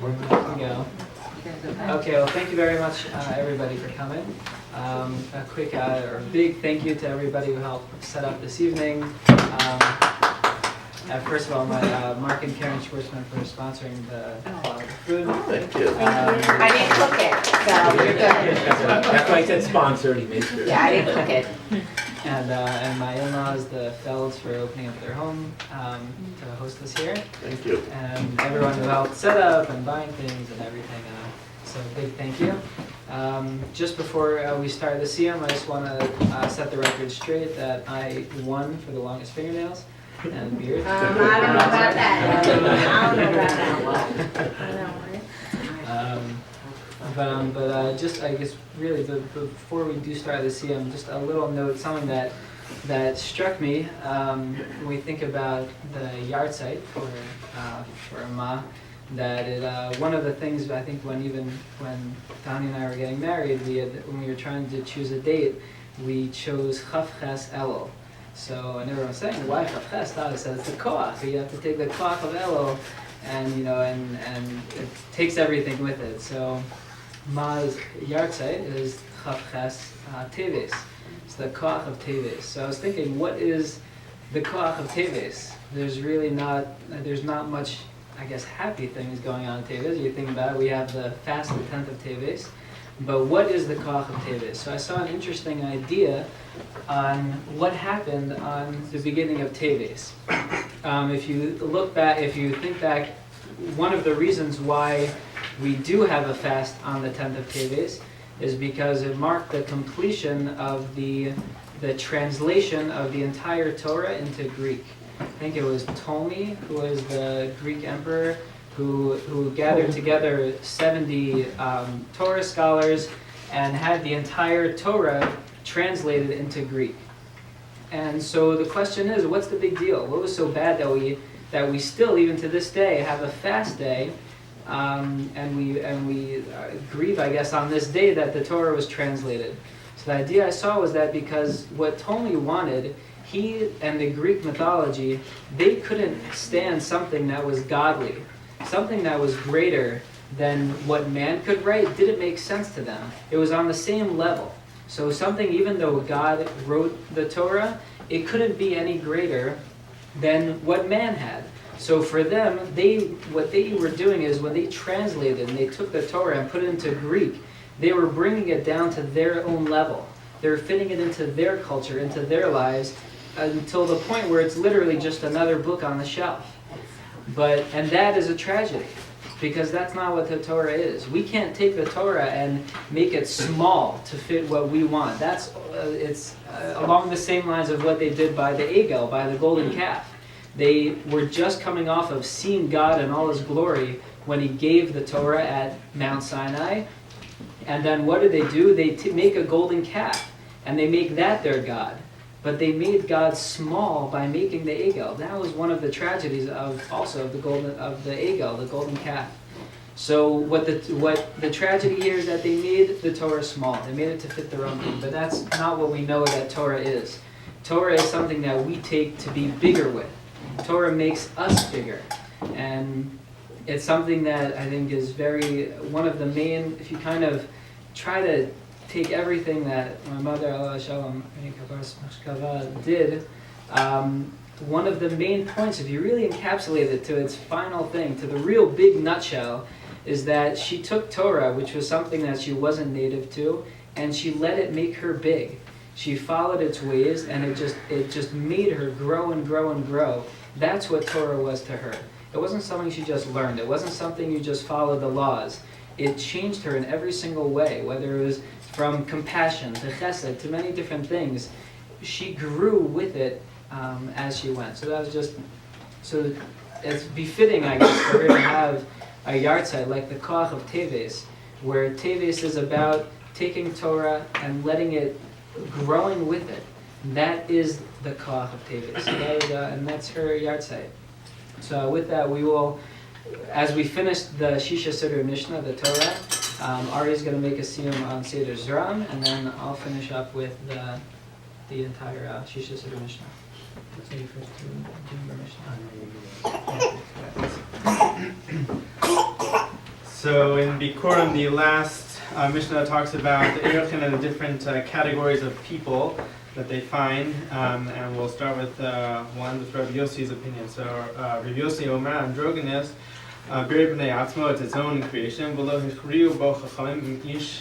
we go. Okay, well, thank you very much, everybody, for coming. A quick or big thank you to everybody who helped set up this evening. First of all, Mark and Karen Schwartzman for sponsoring the food. Thank you. I didn't cook it, so you're good. That's why I said sponsored, he made sure. Yeah, I didn't cook it. And my in-laws, the Felds, for opening up their home to host us here. Thank you. And everyone who helped set up and buying things and everything. So big thank you. Just before we start the Siyum, I just want to set the record straight that I won for the longest fingernails and beard. I don't know about that. I don't know about that one. But just I guess really before we do start the Siyum, just a little note, something that struck me when we think about the yard site for Ma. That one of the things I think when Tani and I were getting married, when we were trying to choose a date, we chose Chaf Ches Elul. So and everyone was saying, why Chaf Ches? Tani said it's the koach. You have to take the koach of Elul, and it takes everything with it. So Ma's yard site is Chaf Ches Teves. It's the koach of Teves. So I was thinking, what is the koach of Teves? There's not much, I guess, happy things going on in Teves. You think about it, we have the fast of the 10th of Teves. But what is the koach of Teves? So I saw an interesting idea on what happened on the beginning of Teves. If you think back, one of the reasons why we do have a fast on the 10th of Teves is because it marked the completion of the translation of the entire Torah into Greek. I think it was Ptolemy, who was the Greek emperor, who gathered together 70 Torah scholars and had the entire Torah translated into Greek. And so the question is, what's the big deal? What was so bad that we still, even to this day, have a fast day, and we grieve, I guess, on this day that the Torah was translated? So the idea I saw was that because what Ptolemy wanted, he and the Greek mythology, they couldn't stand something that was godly, something that was greater than what man could write. Didn't make sense to them. It was on the same level. So something, even though God wrote the Torah, it couldn't be any greater than what man had. So for them, what they were doing is when they translated and they took the Torah and put it into Greek, they were bringing it down to their own level. They were fitting it into their culture, into their lives, until the point where it's literally just another book on the shelf. And that is a tragedy, because that's not what the Torah is. We can't take the Torah and make it small to fit what we want. It's along the same lines of what they did by the Egel, by the golden calf. They were just coming off of seeing God in all His glory when He gave the Torah at Mount Sinai. And then what do? They make a golden calf, and they make that their God. But they made God small by making the Egel. That was one of the tragedies of the Egel, the golden calf. So what the tragedy here is that they made the Torah small. They made it to fit their own thing. But that's not what we know that Torah is. Torah is something that we take to be bigger with. Torah makes us bigger. And it's something that I think is one of the main, if you kind of try to take everything that my mother, Allah Shalom, did, one of the main points, if you really encapsulate it to its final thing, to the real big nutshell, is that she took Torah, which was something that she wasn't native to, and she let it make her big. She followed its ways, and it just made her grow and grow and grow. That's what Torah was to her. It wasn't something she just learned. It wasn't something you just followed the laws. It changed her in every single way, whether it was from compassion to chesed to many different things. She grew with it as she went. So that was so it's befitting, I guess, for her to have a yard site like the koach of Teves, where Teves is about taking Torah and letting it, growing with it. That is the koach of Teves. And that's her yard site. So with that, we will, as we finish the Shisha Siddur Mishnah, the Torah, Ari's going to make a Siyum on Seder Zram, and then I'll finish up with the entire Shisha Siddur Mishnah. So you first do your Mishnah. So in Bikurim, the last Mishnah talks about the Erechim and the different categories of people that they find, and we'll start with one with Rabbi Yossi's opinion. So Rabbi Yossi Omer, androgynous, B'rei B'nei Atzmo, it's its own creation. V'lo hichriu bo chachamim ish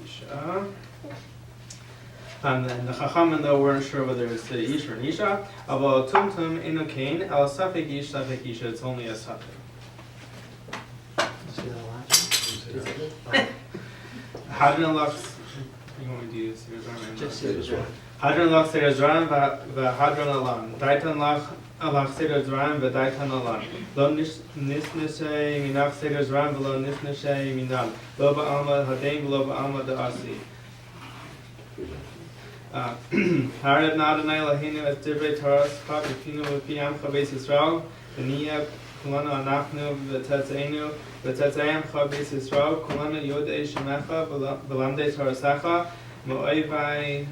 isha. And the Chachamim though weren't sure whether it's the ish or an isha. Avo tumtum inu kain el safek ish safek isha. It's only a safek. Hadron lachs. You want me to do this? Just Hadron lach seder zran v'hadron alam. Daitan lach seder zran v'daitan alam. Lo nisneshei minach seder zran v'lo nisneshei minan. Lo ba'alma hadein v'lo ba'alma da'asi. Harad na'adonai lahinu es divrei Torah s'chak v'pinu v'pi amcha beis Yisrael v'niyah kulanu anachnu v'tetzeinu v'tetzeimcha beis Yisrael kulanu yodei shemecha v'lamdei Torasecha mo'evai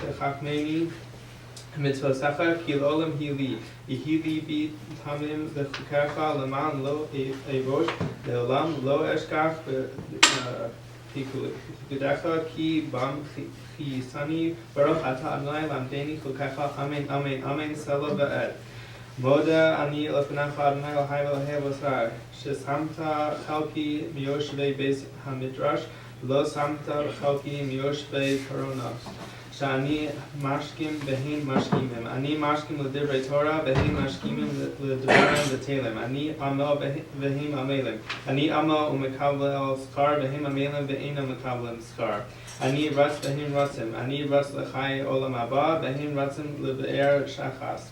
techachmeni mitzvosecha ki l'olam hili yihili bi tamim v'chukecha l'man lo evosh le'olam lo eshkach Pikudecha ki bam chisani baruch ata Adonai lamdeni chukecha amen amen amen sela ve'ed moda ani lefnecha Adonai l'hai v'l'hei v'sar shesamta chalki miyoshvei beis hamidrash lo samta chalki miyoshvei koronos shani mashkim behin mashkimim ani mashkim l'divrei Torah behin mashkimim l'divrei v'telem ani amo behin amelim ani amo umekavlel skar behin amelim ve'ena mekavlem skar ani ratz behin ratzim ani ratz l'chai olam haba behin ratzim l'be'er shachas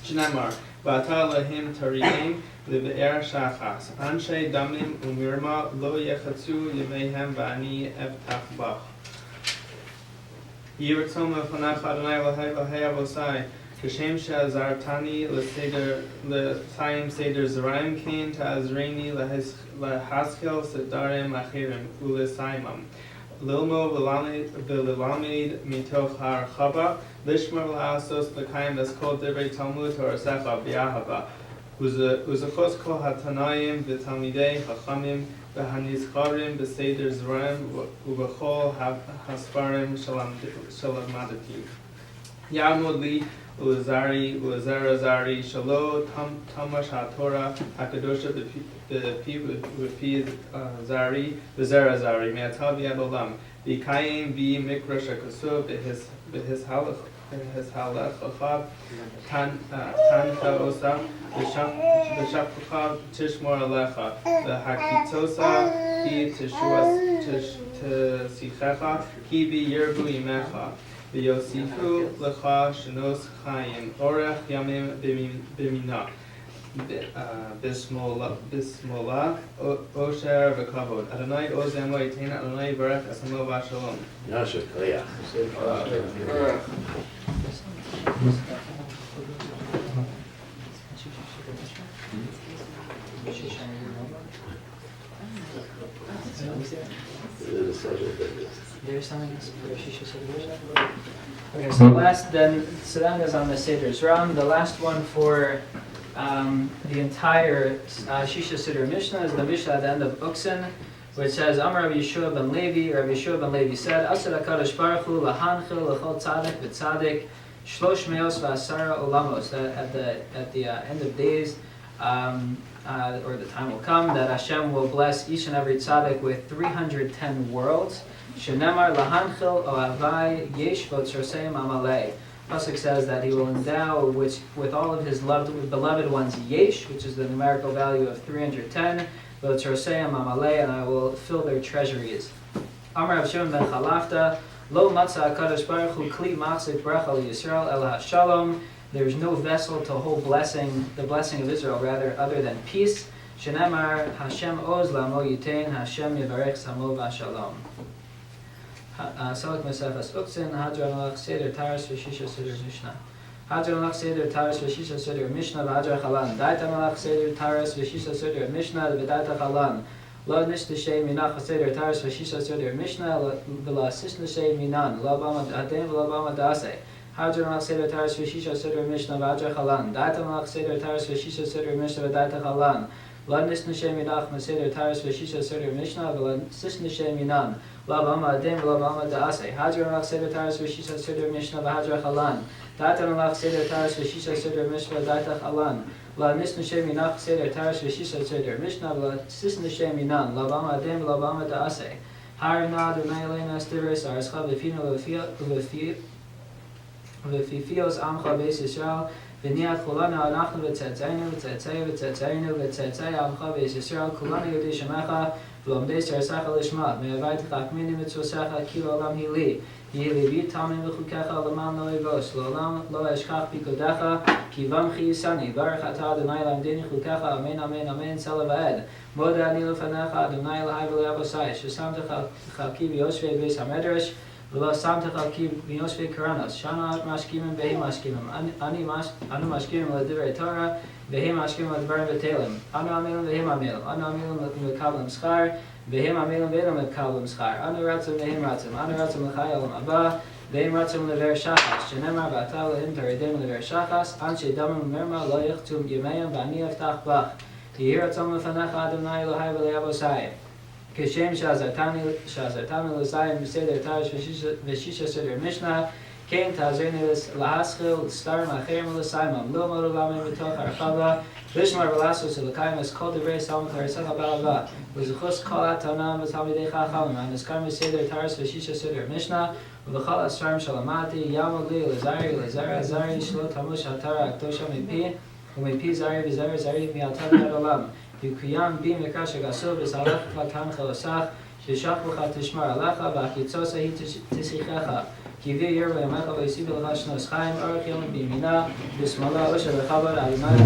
shnamar v'ata lehim tariyim l'be'er shachas anshe damim umirma lo yechatzu yemehem v'ani evtach bach Yirtzom lefanach Adonai l'hei avosai Kashem she'azartani l'sayim seder zeraim kain ta'azreini l'haskel sedarim achirim u'lesaimam Lilmo v'lalamid mitoch ha'archava Lishmar la'asos l'kayim l'skol divrei Talmud Torasecha b'yahava Uzachos kol hatanayim v'talmidei chachamim v'hanizcharim b'seder zeraim u'b'chol hasfarim shalamadati Ya'amud li u'zarazari shalo tamash ha'torah ha'kadosha b'pi zari v'zarazari me'atav yad olam v'kayim v'mikra shakasuv b'his halachachav tan ha'osa v'shapchav tishmor alecha v'hakitosa ki tesichecha ki v'yirbu imecha v'yosifu lecha shenos chayim orech yamim b'mina bismola osher v'kavod Adonai ozem lo yitain Adonai barech esamo v'shalom Yasha Koyach. There's something else for Shisha Seder. Okay, so that is on the Seder Zram. The last one for the entire Shisha Seder Mishnah is the Mishnah at the end of Uksin, which says, Amar Rabbi Yeshua ben Levi, Rabbi Yeshua ben Levi said, Asher HaKadosh Baruch Hu lahanchil l'chol tzadik v'tzadik shlosh meos v'asara olamos. That at the end of days, or the time will come, that Hashem will bless each and every tzaddik with 310 worlds. Shenemar lahanchil ohavai yesh v'tzoseim amalei. Pasuk says that he will endow with all of his beloved ones yesh, which is the numerical value of 310, v'tzoseim amalei, and I will fill their treasuries. Amar Rav Shimon ben Chalafta, lo matzah HaKadosh Baruch Hu kli matzik bracha Yisrael el hashalom. There is no vessel to hold the blessing of Israel, rather, other than peace. Shenemar Hashem oz lamo yitain, Hashem yivarech samo v'shalom. Salak Mesefas Uksin, Hadron Alach Seder Taras V'Shisha Seder Mishnah. Hadron Alach Seder Taras V'Shisha Seder Mishnah V'Hadra Chalan. Daitan Alach Seder Taras V'Shisha Seder Mishnah V'Daita Chalan. Lo Nishteshe Minach Seder Taras V'Shisha Seder Mishnah V'La Sishnashe Minan. Lo Bama Adem V'Lo Bama Dase. Hadra Malach Seder Taras Veshisha Seder Mishnah V'Hadra Chalan. Daita Malach Seder Taras Veshisha Seder Mishnah V'Daita Chalan. La Nisnu Shem Yinach Maseder Taras Veshisha Seder Mishnah V'La Sisnu Shem Yinan. La Bama Adem V'La Bama Da'aseh. Hadra Malach Seder Taras Veshisha Seder Mishnah V'Hadra Chalan. Daita Malach Seder Taras Veshisha Seder Mishnah V'Daita Chalan. La Nisnu Shem Yinach Seder Taras Veshisha Seder Mishnah V'La Sisnu Shem Yinan. La Bama Adem V'La Bama Da'aseh. Harina Adonai Elena Stiveris Arscha V'Fino V'Fifios Amcha Beis Yisrael V'niat Kulana Anachnu V'Tzetzaynu V'Tzetzay V'Tzetzaynu V'Tzetzay Amcha Beis Yisrael Kulana Yodei Shemecha V'Lomdei Sarsacha Lishma Me'avayt Chakmini Mitzvosecha Ki Olam Hili Yehlevi Tamim V'Chukecha L'Man Lo Yivos L'Olam Lo Eshkach Bikodecha Ki Vamchi Yisani Baruch Atah Adonai Lamdeni Chukecha Amen Amen Amen Tzala V'Ed Moda Ani Lefanecha Adonai L'Hai V'Le'avosai Shesamtecha Chalki V'Yoshvei Beis HaMedrash V'lo Samtecha Ki V'Yoshvei Karanos Shana Mashkimim Vehi Mashkimim Anu Mashkimim L'Divrei Torah Vehi Mashkimim L'Dvarim V'Telim Anu Amilim Vehi Amilim Anu Amilim L'Kablim Schar Vehi Amilim Vehi L'Kablim Schar Anu Ratzim Vehi Ratzim Anu Ratzim L'Chai Olam Abba Vehi Ratzim L'Ver Shachas Shenemar V'Ata L'Him Teredim L'Ver Shachas Anshe Damim Merma Lo Yichtum Yemeyim V'Ani Eftach Bach Yehi Ratzim L'Fanecha Adonai L'Hai V'Le'avosai Kishem Shazartani L'Zayim B'Seder Tarish V'Shisha Seder Mishnah Kein Tazerni L'Haschil L'Starim Acherim L'Saimam Lo Moru Lamin V'Toch Archavla Vishmar V'Lasos L'Kayim Es Kol Divrei Salmon Clarisecha Balava V'Zuchos Kol Atanam V'Talmidei Chachamim An Eskar V'Seder Tarish V'Shisha Seder Mishnah V'Chol Asfarim Shalamati Yamogli L'Zari Azari Shlo Tamush Hatara Aktosha Mipi U'Mipi Zari V'Zari Zari Mi'atar Olam Yukuyam Bim Mikasha Gasol V'Salach V'Tan Chalosach Sheshach V'Cha Tishmar Alecha V'Achitzosa Hi Tisichecha Kivi Yer V'Yamecha V'Yisiv V'Cha Shnos Chaim Arach Yom B'Yimina B'Smala Osha V'Chabar Adonai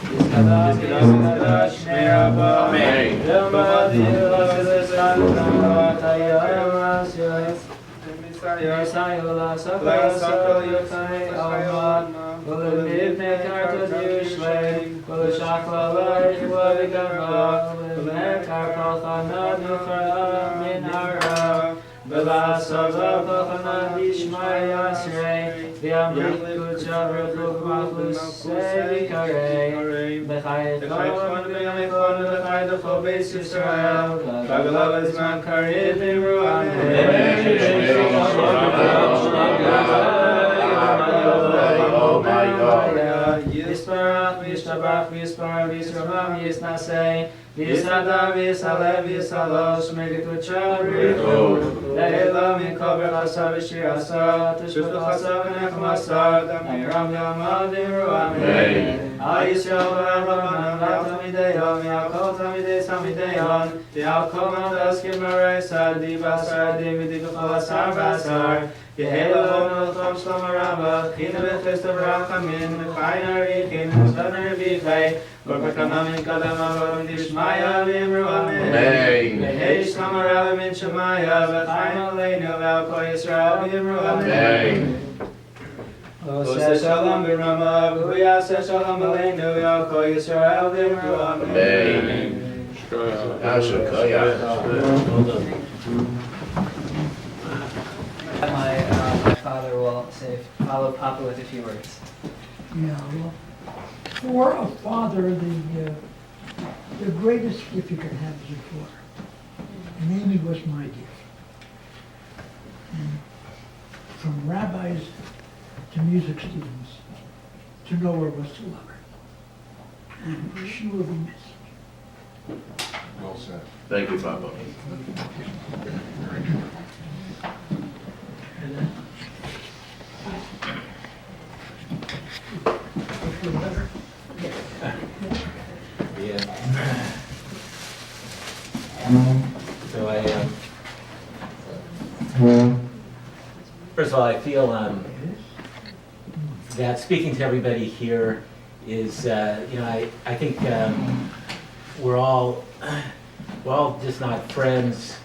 Yizkada Shnei Rabba Amen. Yom Adil Chayya Masya bas Yisayula Sakal Yochai Alma V'Lebnei Karta Yerushalem V'Leshachla L'Archua V'Gamba V'Mekar Kalchana Nufara Min Hara V'Lasava Kalchana B'Shmai Yasrei V'Amrit Kutcha V'Chuk Machlus Sevikarei V'Chai Chon V'Yamechon V'Chai D'Chol Beis Yisrael V'Agalav Ezman Karid Yisparach, Yishtabach, Yispar, Yisramam, Yisnasei, Yisadam, Yisalev, Yisalosh, Megitucha, Richu, Le'elam, Yikover, Chasav, Shir, Asar, Tishbut, Chasav, Nechem, Asar, Amiram, Yamad, Amen. Al Yisrael, V'Arbaman, V'Tamideyom, Ya'akol, Tamidei, Samideyon, Ya'akol, Mandaskim, Marei, Sardi, Basar, David, V'Chol, Asar, Basar, Yehela Hom L'Chom Shlomo Rabba, China B'Chesta V'Rachamin, V'Chayin Arichin, V'Zvan Revichai, V'Pakanamin Kadam Avodim Dishmaya, V'Yimru Amen. V'Hei Shlomo Rabba Min Shemaya, V'Chayin Aleinu, V'Alko Yisrael, V'Yimru Amen. Oseh Shalom B'Rama, V'Yaseh Shalom Aleinu, V'Alko Yisrael, V'Yimru Amen. My father will say, follow Papa with a few words. Yeah, well, for a father, the greatest gift you can have is a daughter. And Amy was my gift. And from rabbis to music students, to know her was to love her. And she will be missed. Well said. Thank you, Papa. So first of all, I feel that speaking to everybody here is, I think we're all just not friends.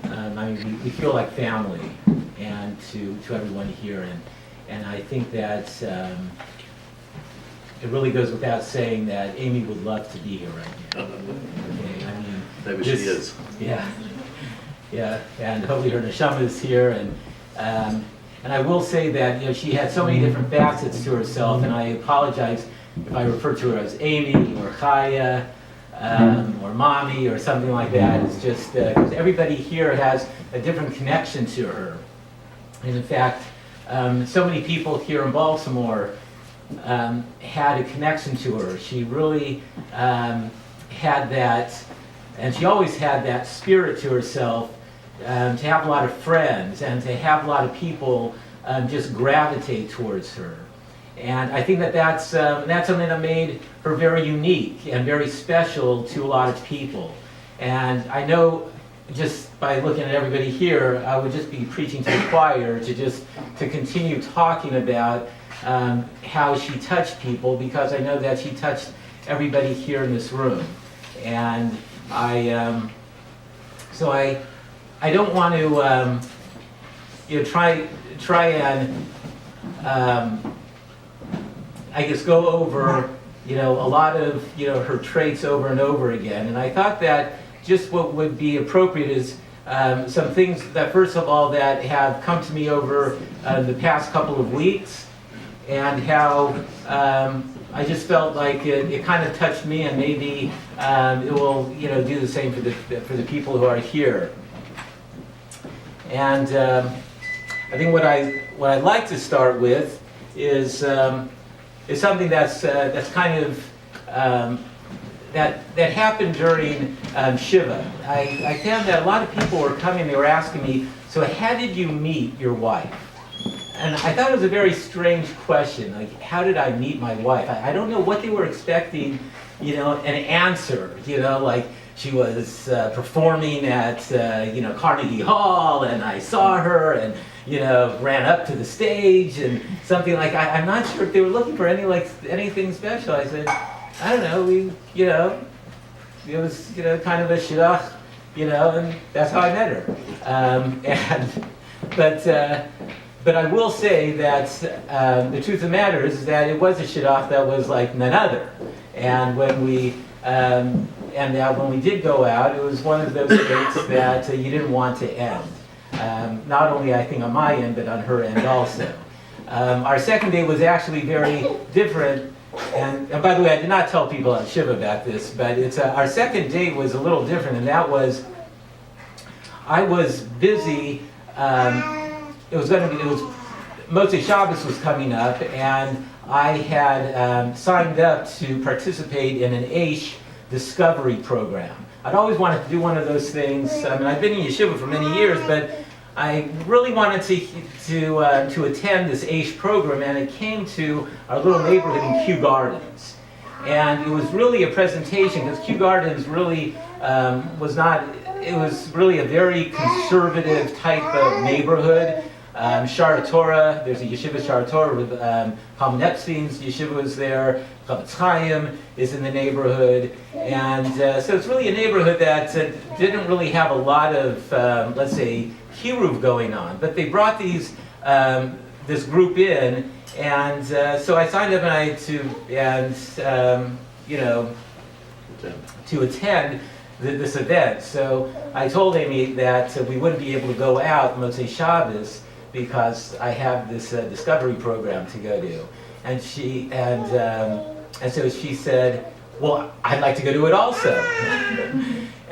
We feel like family, and to everyone here, and I think that it really goes without saying that Amy would love to be here right now. Okay, I mean, Maybe she is. Yeah. Yeah, and hopefully her neshama is here. And I will say that, you know, she had so many different facets to herself, and I apologize if I refer to her as Amy or Chaiya or Mommy or something like that. It's just because everybody here has a different connection to her. And in fact, so many people here in Baltimore had a connection to her. She really had that, and she always had that spirit to herself, to have a lot of friends and to have a lot of people just gravitate towards her. And I think that that's something that made her very unique and very special to a lot of people. And I know just by looking at everybody here, I would just be preaching to the choir to continue talking about how she touched people, because I know that she touched everybody here in this room. And I don't want to try and I guess go over a lot of her traits over and over again. And I thought that just what would be appropriate is some things that, first of all, that have come to me over the past couple of weeks, and how I just felt like it kind of touched me, and maybe it will do the same for the people who are here. And I think what I'd like to start with is something that's kind of that happened during Shiva. I found that a lot of people were coming, they were asking me, so how did you meet your wife? And I thought it was a very strange question, like, how did I meet my wife? I don't know what they were expecting, an answer, like she was performing at, Carnegie Hall, and I saw her and, ran up to the stage and something like, I'm not sure if they were looking for anything special. I said, I don't know, it was, kind of a shidduch, and that's how I met her. But I will say that the truth of the matter is that it was a shidduch that was like none other. And when we did go out, it was one of those dates that you didn't want to end. Not only, I think, on my end, but on her end also. Our second date was actually very different. And by the way, I did not tell people on Shiva about this, but our second date was a little different, and that was, I was busy. It was Motzei Shabbos was coming up, and I had signed up to participate in an Aish discovery program. I'd always wanted to do one of those things. I mean, I've been in yeshiva for many years, but I really wanted to attend this Aish program, and it came to our little neighborhood in Kew Gardens. And it was really a presentation, because Kew Gardens really it was really a very conservative type of neighborhood. Shara Torah, there's a yeshiva Shara Torah with Kalman Epstein's yeshiva was there. Chaim is in the neighborhood, and so it's really a neighborhood that didn't really have a lot of, let's say, kiruv going on. But they brought this group in, and so I signed up to attend this event. So I told Amy that we wouldn't be able to go out Motzei Shabbos because I have this discovery program to go to, and so she said, well, I'd like to go to it also.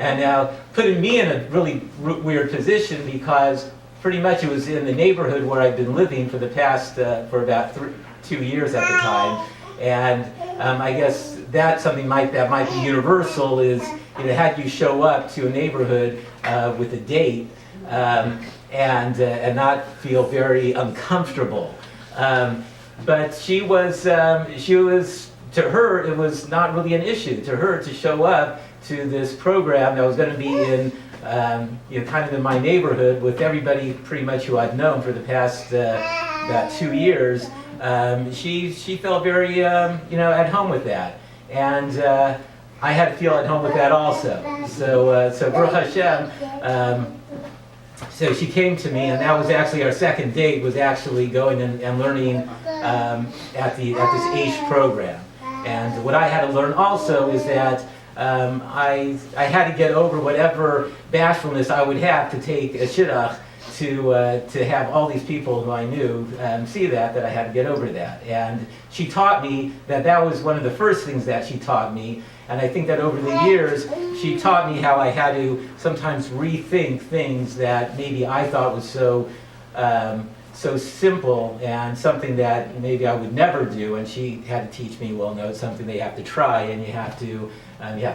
And now putting me in a really weird position, because pretty much it was in the neighborhood where I've been living for the past for about 2 years at the time, and I guess that's something that might be universal is, had you show up to a neighborhood with a date and not feel very uncomfortable. But she was, to her, it was not really an issue to her to show up to this program that was going to be in, kind of in my neighborhood with everybody pretty much who I've known for the past about 2 years. She felt very, at home with that. And I had to feel at home with that also. So Baruch Hashem, so she came to me, and that was actually our second date, was actually going and learning at this Aish program. And what I had to learn also is that I had to get over whatever bashfulness I would have to take a shidduch to have all these people who I knew see that I had to get over that. And she taught me that was one of the first things that she taught me. And I think that over the years, she taught me how I had to sometimes rethink things that maybe I thought was so simple and something that maybe I would never do. And she had to teach me, well, no, it's something that you have to try and you have to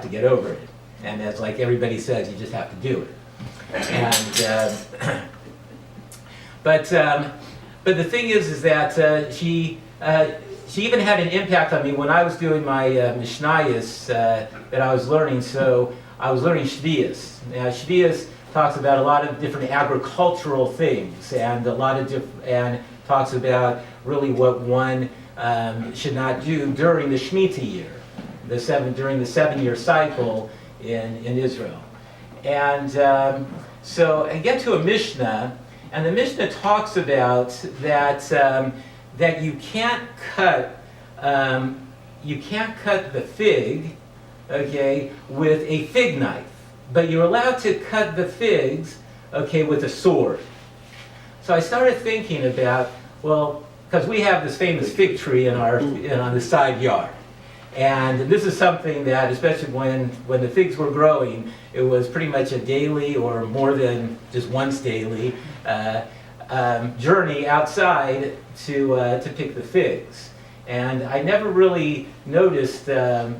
get over it. And as like everybody says, you just have to do it. And but the thing is that she even had an impact on me when I was doing my Mishnayos that I was learning. So I was learning Shvius. Now Shvius talks about a lot of different agricultural things and and talks about really what one should not do during the Shemitah year, during the 7-year cycle in Israel. And so I get to a Mishnah, and the Mishnah talks about that you can't cut the fig, okay, with a fig knife, but you're allowed to cut the figs, okay, with a sword. So I started thinking about, well, because we have this famous fig tree on the side yard. And this is something that, especially when the figs were growing, it was pretty much a daily or more than just once daily journey outside to pick the figs. And I never really noticed her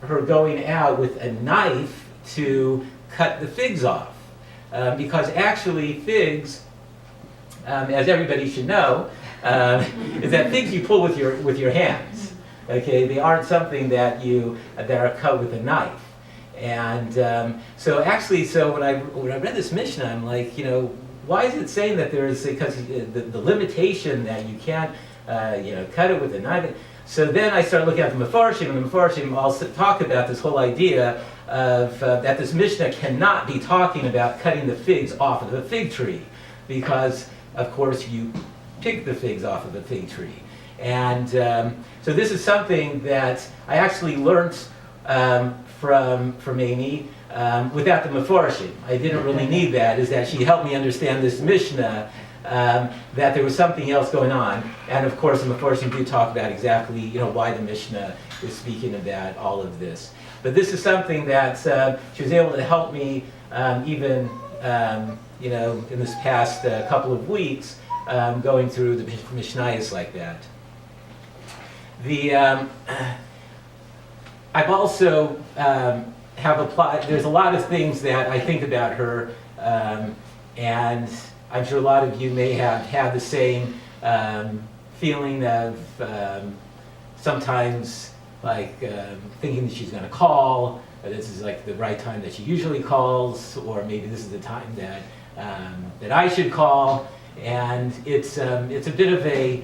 going out with a knife to cut the figs off. Because actually figs, as everybody should know, is that figs you pull with your hands. Okay, they aren't something that are cut with a knife. And so when I read this Mishnah, I'm like, why is it saying that there is, because the limitation that you can't cut it with a knife? So then I started looking at the Mefarshim, and the Mefarshim also talk about this whole idea of that this Mishnah cannot be talking about cutting the figs off of the fig tree, because of course you pick the figs off of the fig tree. And so this is something that I actually learned from Amy without the Mefarshim. I didn't really need that, is that she helped me understand this Mishnah, that there was something else going on. And of course the Mefarshim do talk about exactly why the Mishnah is speaking about all of this. But this is something that she was able to help me even in this past couple of weeks going through the Mishnayos like that. I've also have applied, there's a lot of things that I think about her, and I'm sure a lot of you may have had the same feeling of sometimes like thinking that she's going to call, or this is like the right time that she usually calls, or maybe this is the time that I should call, and it's a bit of a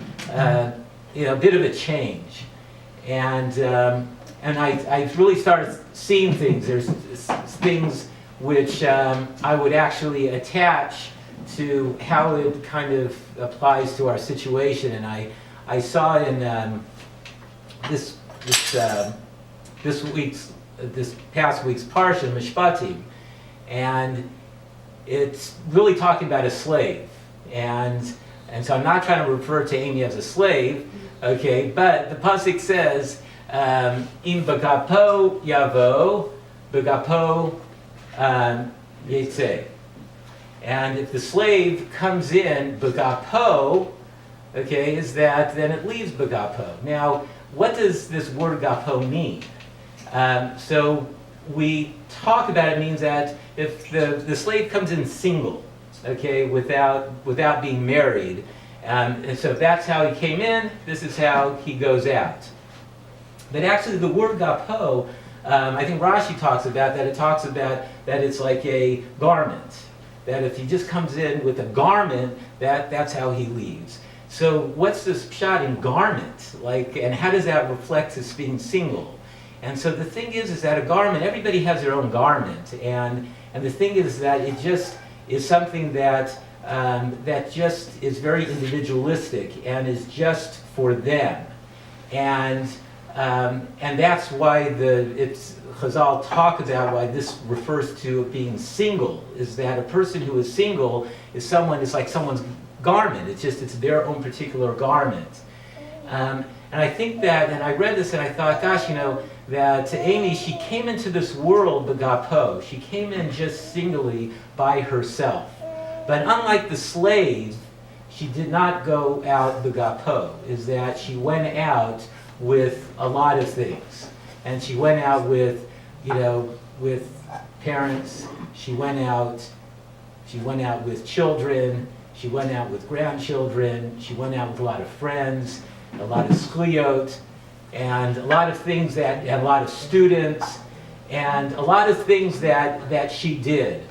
change, and I really started seeing things. There's things which I would actually attach to how it kind of applies to our situation, and I saw in this past week's Parsha Mishpatim, and it's really talking about a slave, and so I'm not trying to refer to Amy as a slave, okay, but the pasuk says, Im bagapo yavo, bagapo yetzeh. And if the slave comes in bagapo, okay, is that then it leaves bagapo. Now, what does this word gapo mean? So we talk about it means that if the slave comes in single, okay, without being married, and so if that's how he came in, this is how he goes out. But actually the word gapo, I think Rashi talks about that. It talks about that it's like a garment. That if he just comes in with a garment, that's how he leaves. So what's this pshat in garment? And how does that reflect as being single? And so the thing is that a garment, everybody has their own garment. And the thing is that it just is something that just is very individualistic and is just for them. And And that's why Chazal talk about why this refers to being single, is that a person who is single is like someone's garment. It's their own particular garment. And I think that, and I read this and I thought, gosh, that Amy, she came into this world b'gapo. She came in just singly by herself. But unlike the slave, she did not go out b'gapo, is that she went out with a lot of things. And she went out with parents, she went out with children, she went out with grandchildren, she went out with a lot of friends, a lot of skliot, and a lot of things and a lot of students, and a lot of things that she did.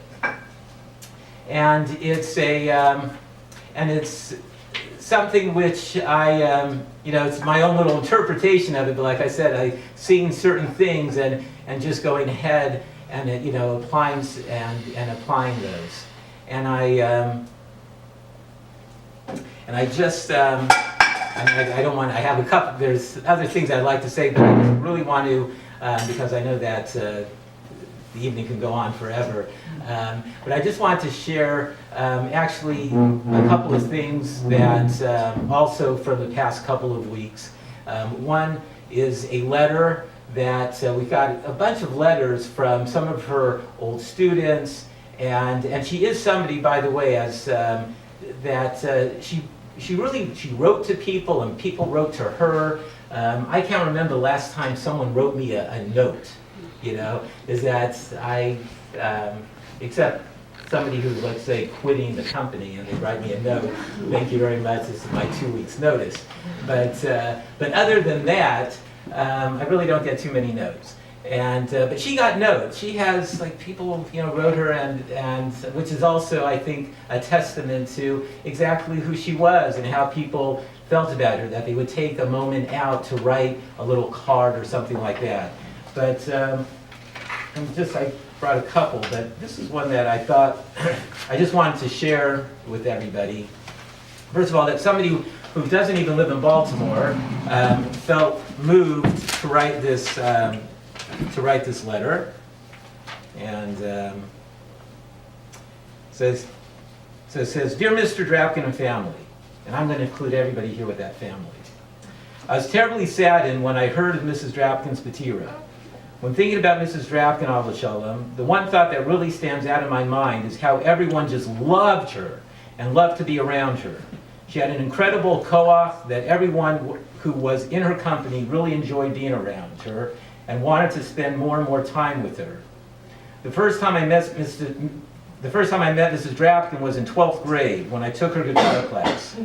And it's something which it's my own little interpretation of it, but like I said, I seeing certain things and just going ahead and applying those. And I just I have a couple, there's other things I'd like to say, but I just really want to, because I know that the evening can go on forever. But I just want to share actually a couple of things that also from the past couple of weeks. One is a letter that we got a bunch of letters from some of her old students, and she is somebody, by the way, as that she wrote to people and people wrote to her. I can't remember the last time someone wrote me a note. Is that except somebody who's, let's say, quitting the company and they write me a note, thank you very much, this is my 2 weeks notice. But other than that, I really don't get too many notes. And but she got notes. She has, like, people wrote her, and which is also, I think, a testament to exactly who she was and how people felt about her, that they would take a moment out to write a little card or something like that. But I brought a couple, but this is one that I thought I just wanted to share with everybody. First of all, that somebody who doesn't even live in Baltimore felt moved to write this letter, and says, "Dear Mr. Drapkin and family," and I'm going to include everybody here with that family. "I was terribly saddened when I heard of Mrs. Drapkin's patira. When thinking about Mrs. Drapkin, Avla Shalom, the one thought that really stands out in my mind is how everyone just loved her and loved to be around her. She had an incredible koach that everyone who was in her company really enjoyed being around her and wanted to spend more and more time with her. The first time I met Mrs. Drapkin was in 12th grade when I took her guitar class.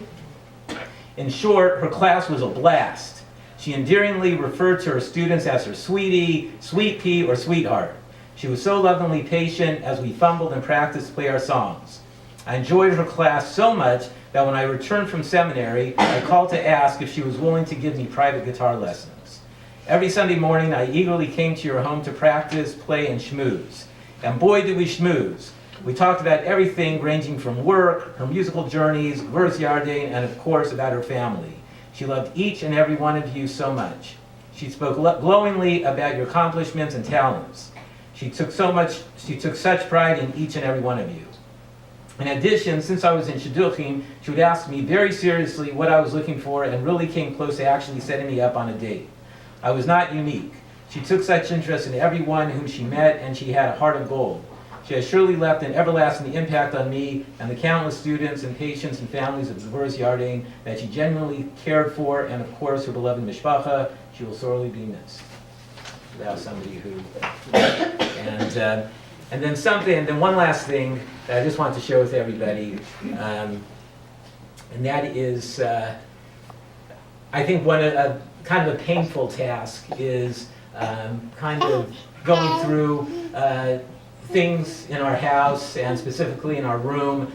In short, her class was a blast. She endearingly referred to her students as her sweetie, sweet pea, or sweetheart. She was so lovingly patient as we fumbled and practiced to play our songs. I enjoyed her class so much that when I returned from seminary, I called to ask if she was willing to give me private guitar lessons. Every Sunday morning, I eagerly came to your home to practice, play, and schmooze. And boy, did we schmooze. We talked about everything ranging from work, her musical journeys, Vers Yardin, and of course about her family. She loved each and every one of you so much. She spoke glowingly about your accomplishments and talents. She took such pride in each and every one of you. In addition, since I was in Shidduchim, she would ask me very seriously what I was looking for and really came close to actually setting me up on a date. I was not unique. She took such interest in everyone whom she met, and she had a heart of gold. She has surely left an everlasting impact on me and the countless students and patients and families of the Vers Yardin that she genuinely cared for, and of course her beloved mishpacha. She will sorely be missed." That was somebody who, and then one last thing that I just want to share with everybody, and that is, I think kind of a painful task is kind of going through things in our house and specifically in our room,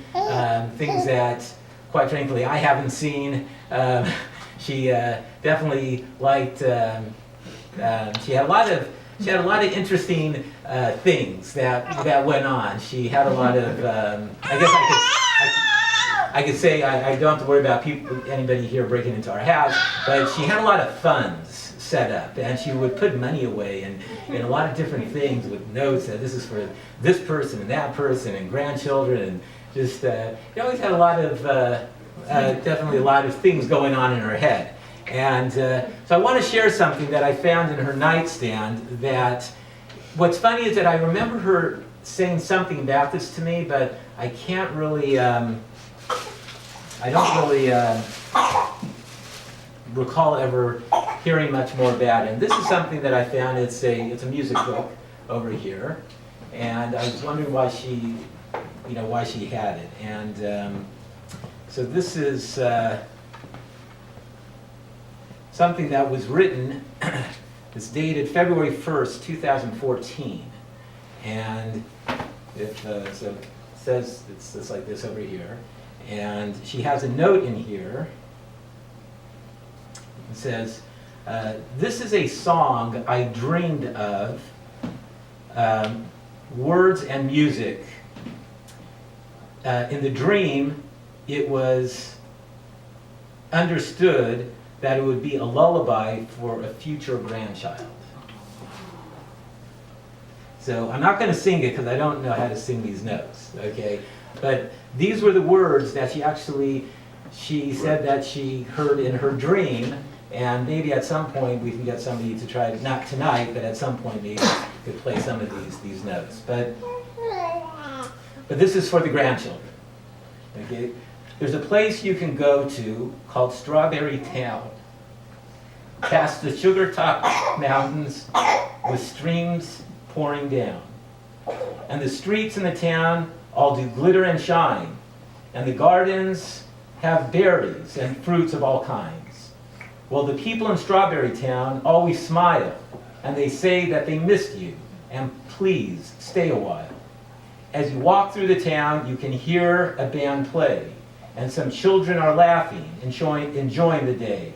things that, quite frankly, I haven't seen. She definitely liked. She had a lot of interesting things that went on. She had a lot of. I guess I could say I don't have to worry about anybody here breaking into our house, but she had a lot of funds. set up, and she would put money away and a lot of different things with notes that this is for this person and that person and grandchildren, and just she always had a lot of definitely a lot of things going on in her head. And so I want to share something that I found in her nightstand. That what's funny is that I remember her saying something about this to me, but I can't really I don't really recall ever hearing much more about it. And this is something that I found. It's a music book over here, and I was wondering why she, why she had it. And so this is something that was written. It's dated February 1st, 2014, and so it says it's like this over here. And she has a note in here. It says, this is a song I dreamed of, words and music. In the dream, it was understood that it would be a lullaby for a future grandchild. So I'm not going to sing it because I don't know how to sing these notes, okay? But these were the words that she said that she heard in her dream, and maybe at some point we can get somebody to try to, not tonight, but at some point maybe we could play some of these notes. But this is for the grandchildren, okay? There's a place you can go to called Strawberry Town, past the sugar-topped mountains with streams pouring down. And the streets in the town all do glitter and shine, and the gardens have berries and fruits of all kinds. Well, the people in Strawberry Town always smile, and they say that they missed you, and please stay a while. As you walk through the town, you can hear a band play, and some children are laughing, enjoying the day.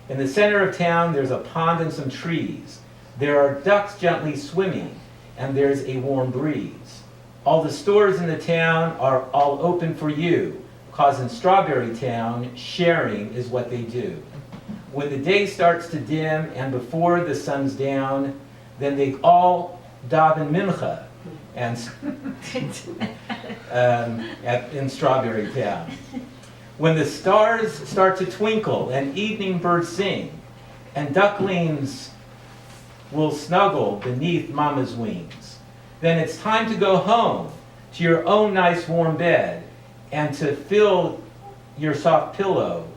In the center of town, there's a pond and some trees. There are ducks gently swimming, and there's a warm breeze. All the stores in the town are all open for you, because in Strawberry Town, sharing is what they do. When the day starts to dim and before the sun's down, then they all daven mincha in Strawberry Town. When the stars start to twinkle and evening birds sing, and ducklings will snuggle beneath mama's wings, then it's time to go home to your own nice warm bed and to feel your soft pillow,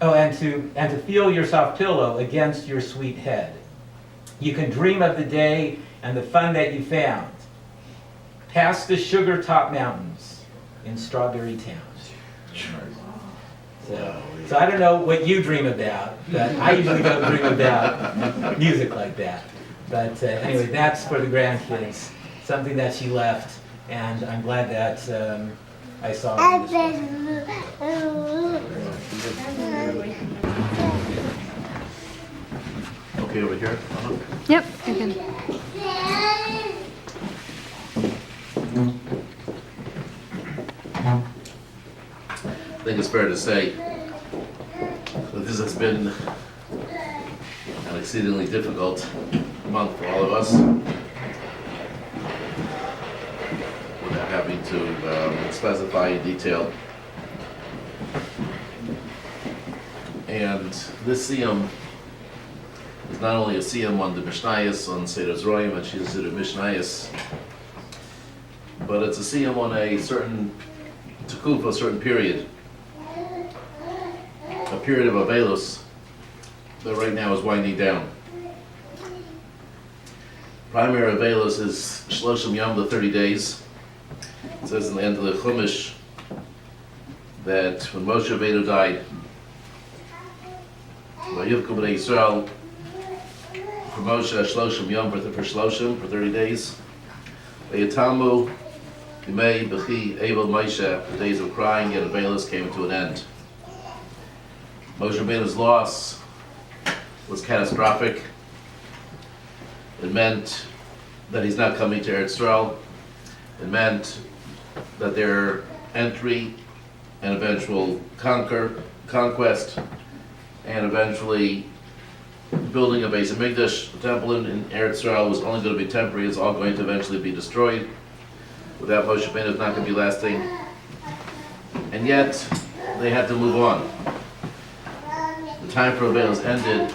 and to feel your soft pillow against your sweet head. You can dream of the day and the fun that you found past the sugar-topped mountains in Strawberry Town. So I don't know what you dream about, but I usually don't dream about music like that. But anyway, that's for the grandkids, something that she left, and I'm glad that I saw it in this book. Okay, over here. Yep, you can. I think it's fair to say that this has been an exceedingly difficult month for all of us, without having to specify in detail. And this Siyum is not only a Siyum on the Mishnayos, on Seder Zroim and Shir Seder Mishnayos, but it's a Siyum on a certain Tekuf, a certain period. A period of Avelos that right now is winding down. Primary Avelos is Shloshim Yom, the 30 days. It says in the end of the Chumash that when Moshe Rabbeinu died, Vayivku b'nei Yisrael, for Moshe Shloshim Yom, for 30 days. Vayatamu Yimei B'chi Evel Moshe, the days of crying and Avelos came to an end. Moshe Rabbeinu's loss was catastrophic. It meant that he's not coming to Eretz Yisrael. It meant that their entry and eventual conquest and eventually building a base of Mikdash, the temple in Eretz Israel was only going to be temporary. It's all going to eventually be destroyed. Without Moshe Rabbeinu, it's not going to be lasting. And yet, they had to move on. The time for Avelos ended,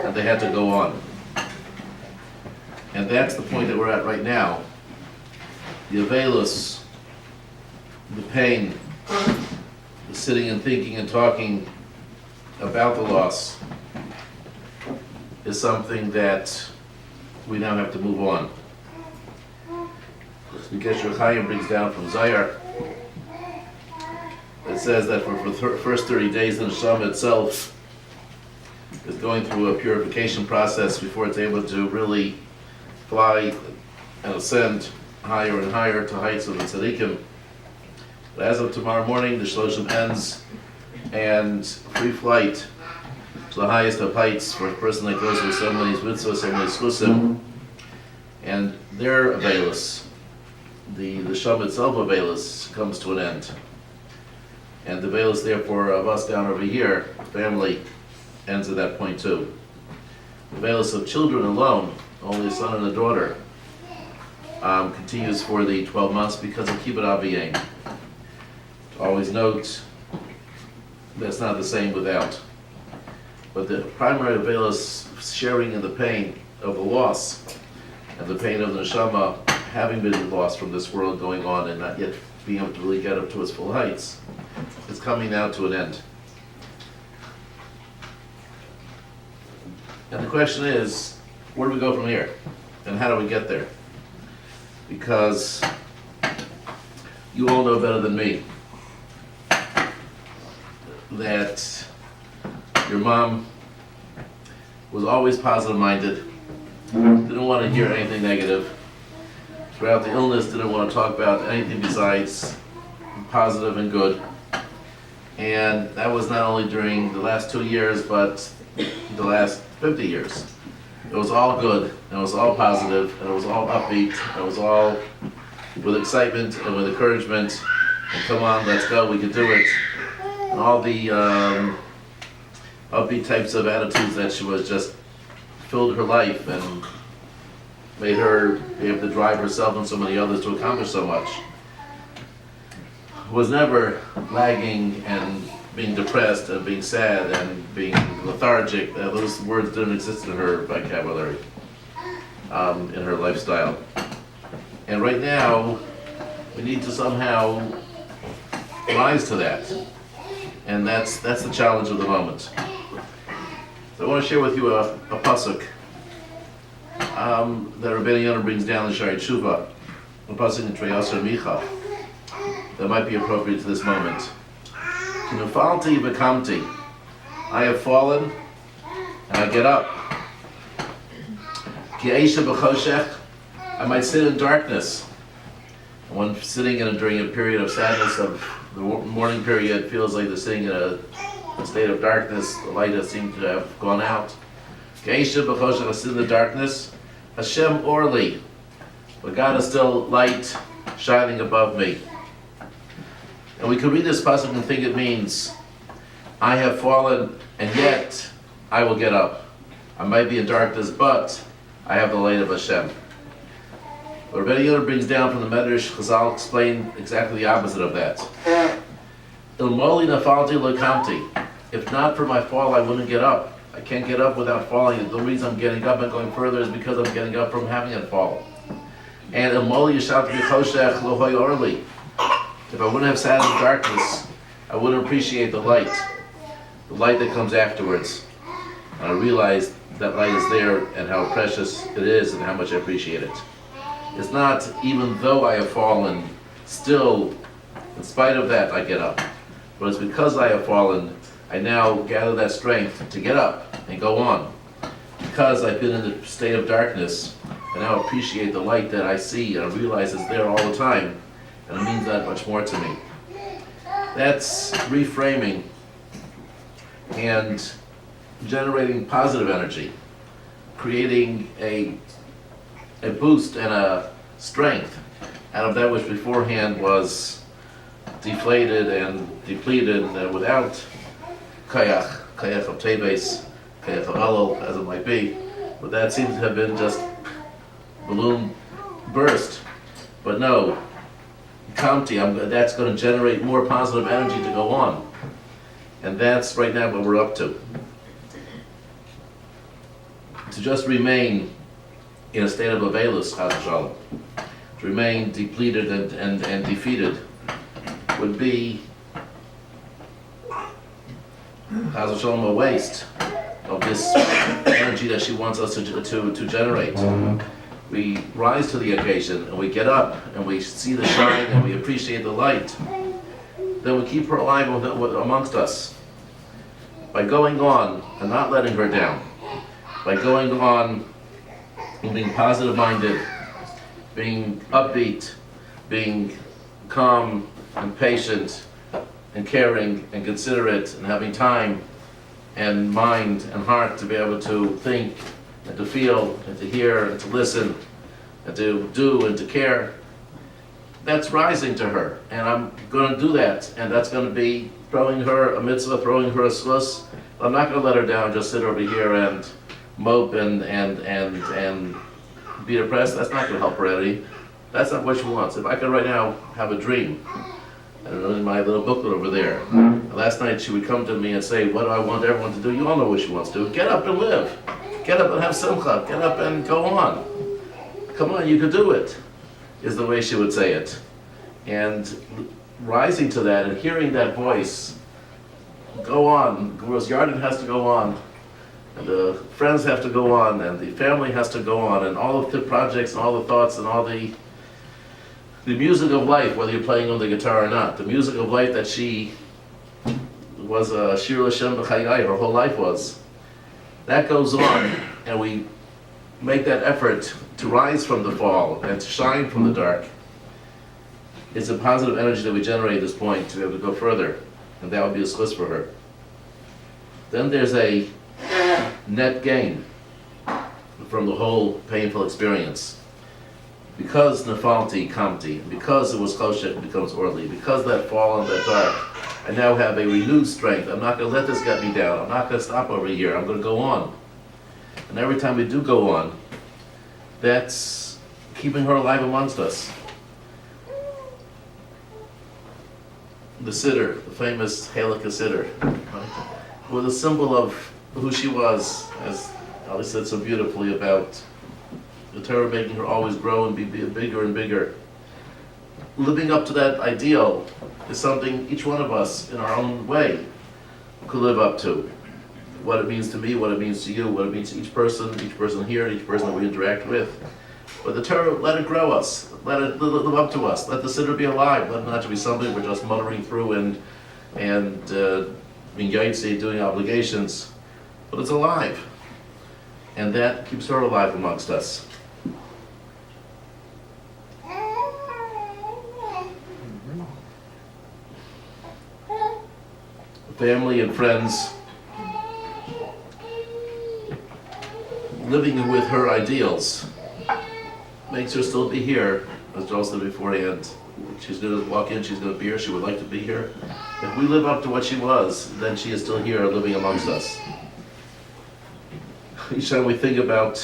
and they had to go on. And that's the point that we're at right now. The Avelos, the pain, the sitting and thinking and talking about the loss is something that we now have to move on. The Gesher Chaim brings down from Zayar. It says that for the first 30 days, the neshama itself is going through a purification process before it's able to really fly and ascend higher and higher to heights of the tzaddikim. But as of tomorrow morning, the Shloshim ends, and free flight to the highest of heights for a person that goes through so many mitzvahs, so many schusim, and their Avelis, the Sham itself Avelis, comes to an end. And the Avelis, therefore, of us down over here, family, ends at that point too. The Avelis of children alone, only a son and a daughter, continues for the 12 months because of Kibbut Aviyim. Always note, that's not the same without. But the primary Avelis sharing in the pain of the loss and the pain of the neshama having been lost from this world going on and not yet being able to really get up to its full heights is coming now to an end. And the question is, where do we go from here? And how do we get there? Because you all know better than me that your mom was always positive-minded, didn't want to hear anything negative. Throughout the illness, didn't want to talk about anything besides positive and good. And that was not only during the last 2 years, but the last 50 years. It was all good, and it was all positive, and it was all upbeat, and it was all with excitement and with encouragement. And come on, let's go, we can do it. And all the upbeat types of attitudes that she was just filled her life and made her be able to drive herself and so many others to accomplish so much. Was never lagging and being depressed and being sad and being lethargic. Those words didn't exist in her vocabulary, in her lifestyle. And right now, we need to somehow rise to that. And that's the challenge of the moment. So I want to share with you a pasuk that Rabbeinu Yonah brings down in Shari Tshuva, a pasuk in Treyasar Micha, that might be appropriate to this moment. Kinufalti v'kamti, I have fallen and I get up. Ki eisha b'choshech, I might sit in darkness. When sitting during a period of sadness of the morning period, feels like they're sitting in a state of darkness. The light has seemed to have gone out. Ki eisha b'choshech, I sit in the darkness. Hashem orli, but God is still light shining above me. And we could read this pasuk and think it means, I have fallen and yet I will get up. I might be in darkness, but I have the light of Hashem. What Rabbeinu Yonah brings down from the Medrash, Chazal explain exactly the opposite of that. Ilmoli nafalti lo kamti. If not for my fall, I wouldn't get up. I can't get up without falling. The reason I'm getting up and going further is because I'm getting up from having it fall. And ilmoli yishat b'choshech lo hoy orli. If I wouldn't have sat in darkness, I wouldn't appreciate the light that comes afterwards. And I realized that light is there and how precious it is and how much I appreciate it. It's not, even though I have fallen, still, in spite of that, I get up. But it's because I have fallen, I now gather that strength to get up and go on. Because I've been in the state of darkness, I now appreciate the light that I see and I realize it's there all the time. And it means that much more to me. That's reframing and generating positive energy, creating a boost and a strength out of that which beforehand was deflated and depleted without kayach of teves, as it might be, but that seems to have been just balloon burst. But no, Kamti, that's going to generate more positive energy to go on. And that's right now what we're up to. To just remain in a state of avelus, chas v'shalom, to remain depleted and defeated, would be, chas v'shalom, a waste of this energy that she wants us to generate. We rise to the occasion and we get up and we see the shine and we appreciate the light. Then we keep her alive amongst us by going on and not letting her down, by going on and being positive minded, being upbeat, being calm and patient and caring and considerate and having time and mind and heart to be able to think and to feel and to hear and to listen and to do and to care. That's rising to her, and I'm going to do that, and that's going to be throwing her a mitzvah, throwing her a slus. I'm not going to let her down, just sit over here and mope and be depressed. That's not going to help her any. That's not what she wants. If I could right now have a dream, I don't know, in my little booklet over there, last night she would come to me and say, what do I want everyone to do? You all know what she wants to do. Get up and live. Get up and have simcha. Get up and go on. Come on, you could do it, is the way she would say it. And rising to that and hearing that voice, go on. Girls Yarden has to go on. And the friends have to go on, and the family has to go on, and all of the projects and all the thoughts and all the music of life, whether you're playing on the guitar or not, the music of life that she was a Shir L'Shem B'Chayai, her whole life was. That goes on, and we make that effort to rise from the fall and to shine from the dark. It's a positive energy that we generate at this point to be able to go further, and that would be a sliss for her. Then there's a net gain from the whole painful experience. Because Nefalti Kamti, because it was Choshech, it becomes Orly, because that fall and that dark, I now have a renewed strength. I'm not going to let this get me down. I'm not going to stop over here. I'm going to go on. And every time we do go on, that's keeping her alive amongst us. The Siddur, the famous Halakha Siddur, right, was a symbol of who she was, as Ali said so beautifully about the Torah making her always grow and be bigger and bigger. Living up to that ideal is something each one of us, in our own way, could live up to. What it means to me, what it means to you, what it means to each person here, each person that we interact with. But the Torah, let it grow us, let it live up to us, let the Siddur be alive, let it not to be something we're just muttering through and being yaitse, doing obligations, but it's alive. And that keeps her alive amongst us. Family and friends, living with her ideals, makes her still be here, as Joel said beforehand. She's going to walk in, she's going to be here, she would like to be here. If we live up to what she was, then she is still here living amongst us. Each time we think about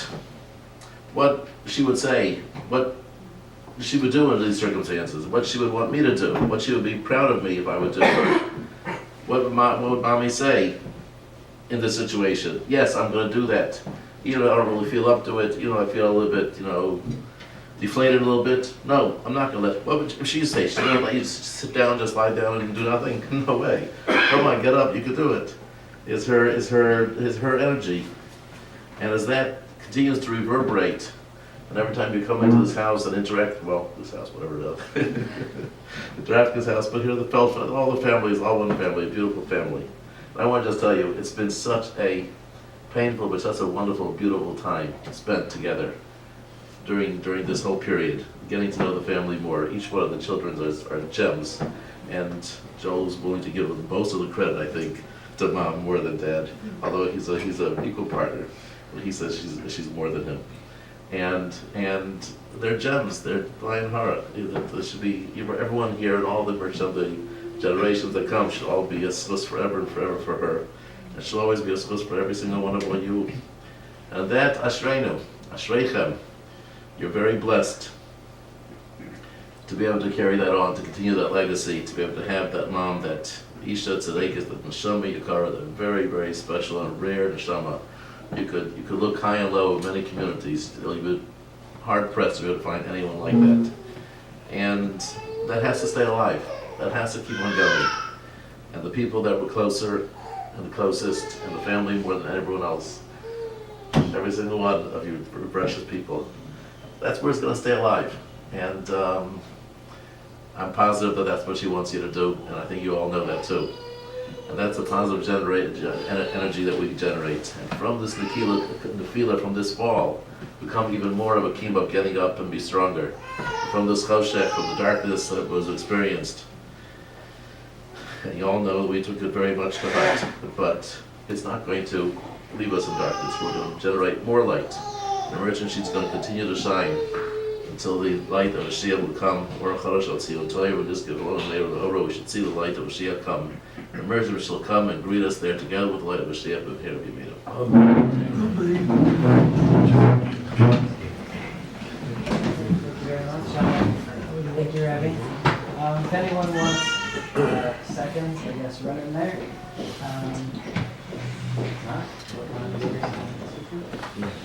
what she would say, what she would do under these circumstances, what she would want me to do, what she would be proud of me if I would do it. What would mommy say in this situation? Yes, I'm going to do that. I don't really feel up to it. I feel a little bit, deflated a little bit. No, I'm not going to let. What would she say? She's going to let you sit down, just lie down and do nothing? No way. Come on, get up. You can do it. It's her energy, and as that continues to reverberate, and every time you come into this house and interact, this house, whatever it is, interact with this house, but here the all the families, all one family, a beautiful family. And I want to just tell you, it's been such a painful but such a wonderful, beautiful time spent together during this whole period, getting to know the family more. Each one of the children are gems, and Joel's willing to give most of the credit, I think, to Mom more than Dad, although he's an equal partner. He says she's more than him. And they're gems, they're Lion Hara. There should be, everyone here and all the generations that come should all be a source forever and forever for her. It shall always be a source for every single one of you. And that, Ashreinu, Ashreichem, you're very blessed to be able to carry that on, to continue that legacy, to be able to have that mom, that Isha Tzedekis, that Neshama Yikara, that very, very special and rare Neshama. You could look high and low in many communities, you'd be hard pressed to be able to find anyone like that. And that has to stay alive. That has to keep on going. And the people that were closer and the closest, and the family more than everyone else, every single one of you precious people, that's where it's going to stay alive. And I'm positive that that's what she wants you to do, and I think you all know that too. And that's a positive energy that we generate. And from this nefila, from this fall, become even more of a kima of getting up and be stronger. From this choshech, from the darkness that was experienced. And you all know we took it very much to heart, but it's not going to leave us in darkness. We're going to generate more light. The merchant sheet's going to continue to shine until the light of Mashiach will come. Or we just give one later the Hora, we should see the light of Mashiach come. The merchant shall come and greet us there together with the light of Mashiach. But here we meet him. Thank you, Rabbi. If anyone wants seconds, I guess, run in there.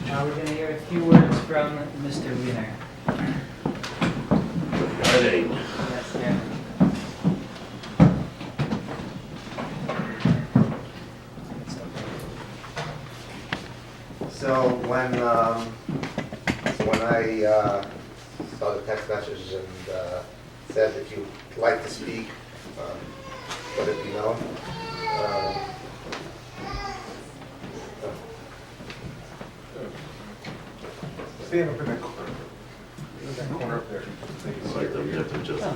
We're going to hear a few words from Mr. Wiener. Friday. Yes, yeah. So when I saw the text message and said that you'd like to speak, let it be known. Stand up in that corner. That corner up there. Like that we have to adjust the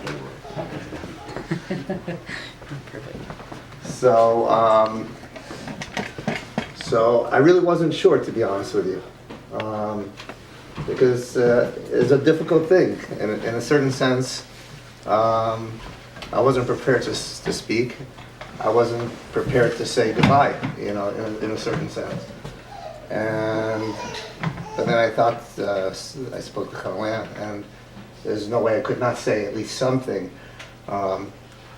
camera. Perfect. So I really wasn't sure, to be honest with you, because it's a difficult thing. In a certain sense, I wasn't prepared to speak. I wasn't prepared to say goodbye, in a certain sense. But then I thought, I spoke to HaKohen, and there's no way I could not say at least something. I'm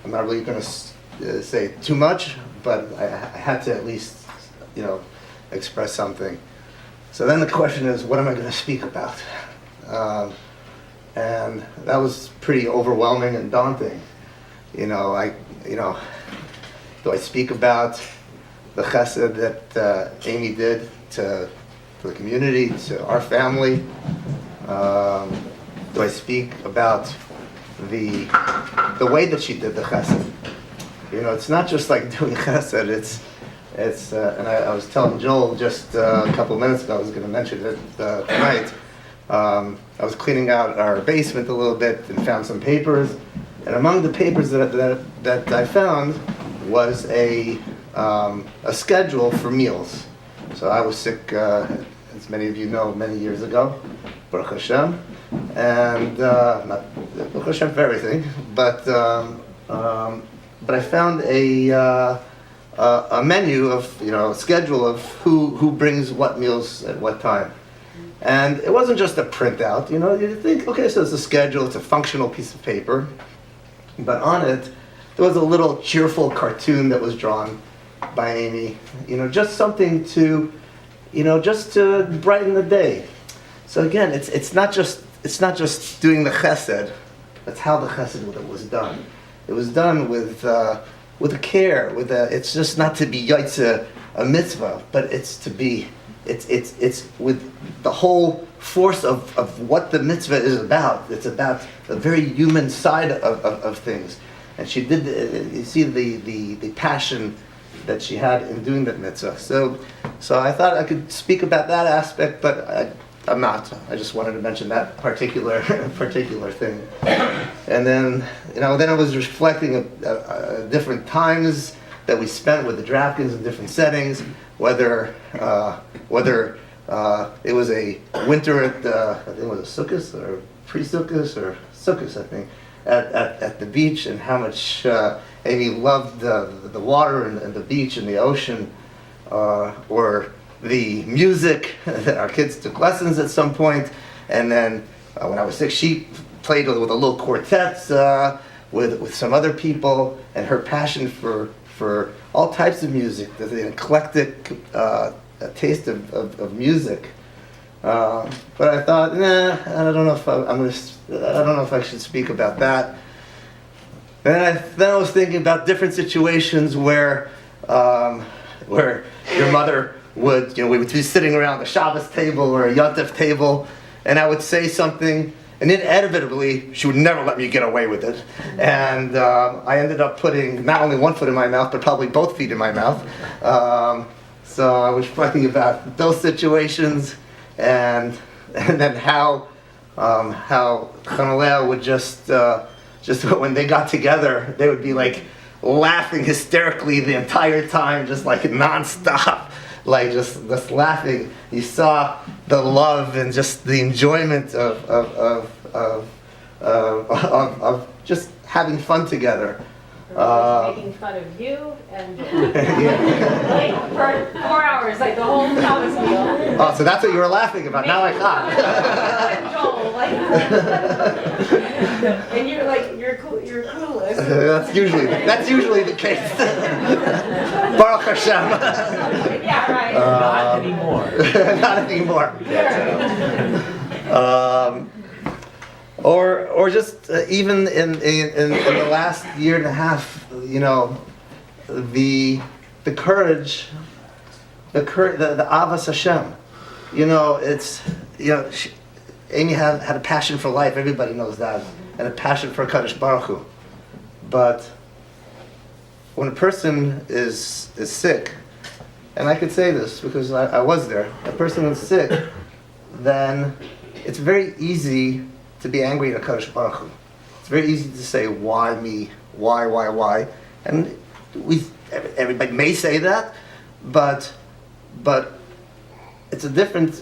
not really going to say too much, but I had to at least, express something. So then the question is, what am I going to speak about? And that was pretty overwhelming and daunting. Do I speak about the chesed that Amy did to the community, to our family? Do I speak about the way that she did the chesed? It's not just like doing chesed. It's and I was telling Joel just a couple of minutes ago. I was going to mention it tonight. I was cleaning out our basement a little bit and found some papers, and among the papers that I found was a schedule for meals. So I was sick, as many of you know, many years ago, Baruch Hashem, and not Baruch Hashem for everything, but I found a menu of, a schedule of who brings what meals at what time. And it wasn't just a printout, you think, okay, so it's a schedule, it's a functional piece of paper, but on it, there was a little cheerful cartoon that was drawn by Amy, just something to, just to brighten the day. So again, it's not just doing the chesed, that's how the chesed was done. It was done with a care, it's just not to be yaitze a mitzvah, but it's to be, it's with the whole force of what the mitzvah is about. It's about the very human side of things. And she did, you see the passion that she had in doing that mitzvah. So I thought I could speak about that aspect, but I'm not. I just wanted to mention that particular thing. And then, then I was reflecting at different times that we spent with the Drafkins in different settings, whether it was a winter at I think it was a Sukkot or pre-Sukkot or Sukkot, I think, at the beach, and how much Amy loved the water and the beach and the ocean. or the music. Our kids took lessons at some point, and then when I was 6, she played with a little quartet with some other people, and her passion for all types of music, the eclectic taste of music. But I thought, I don't know if I don't know if I should speak about that. And then I was thinking about different situations where your mother would, we would be sitting around a Shabbos table or a Yontif table, and I would say something, and inevitably she would never let me get away with it. And I ended up putting not only one foot in my mouth, but probably both feet in my mouth. So I was thinking about those situations, and then how Chanalea would just when they got together, they would be like laughing hysterically the entire time, just like nonstop, like just laughing. You saw the love and just the enjoyment of just having fun together. Making fun of you and like for 4 hours, like the whole Shabbos meal. Oh, so that's what you were laughing about. Now I got. And Joel, like, and you're like, you're clueless. That's usually the case. Baruch Hashem. Yeah, right. Not anymore. Not anymore. Or just even in the last year and a half, the courage, the Avas Hashem. It's Amy had a passion for life. Everybody knows that, and a passion for Kadosh Baruch Hu. But when a person is sick, and I could say this because I was there. A person is sick, then it's very easy to be angry at HaKohen Baruch Hu. It's very easy to say, why me? Why? And everybody may say that, but it's a different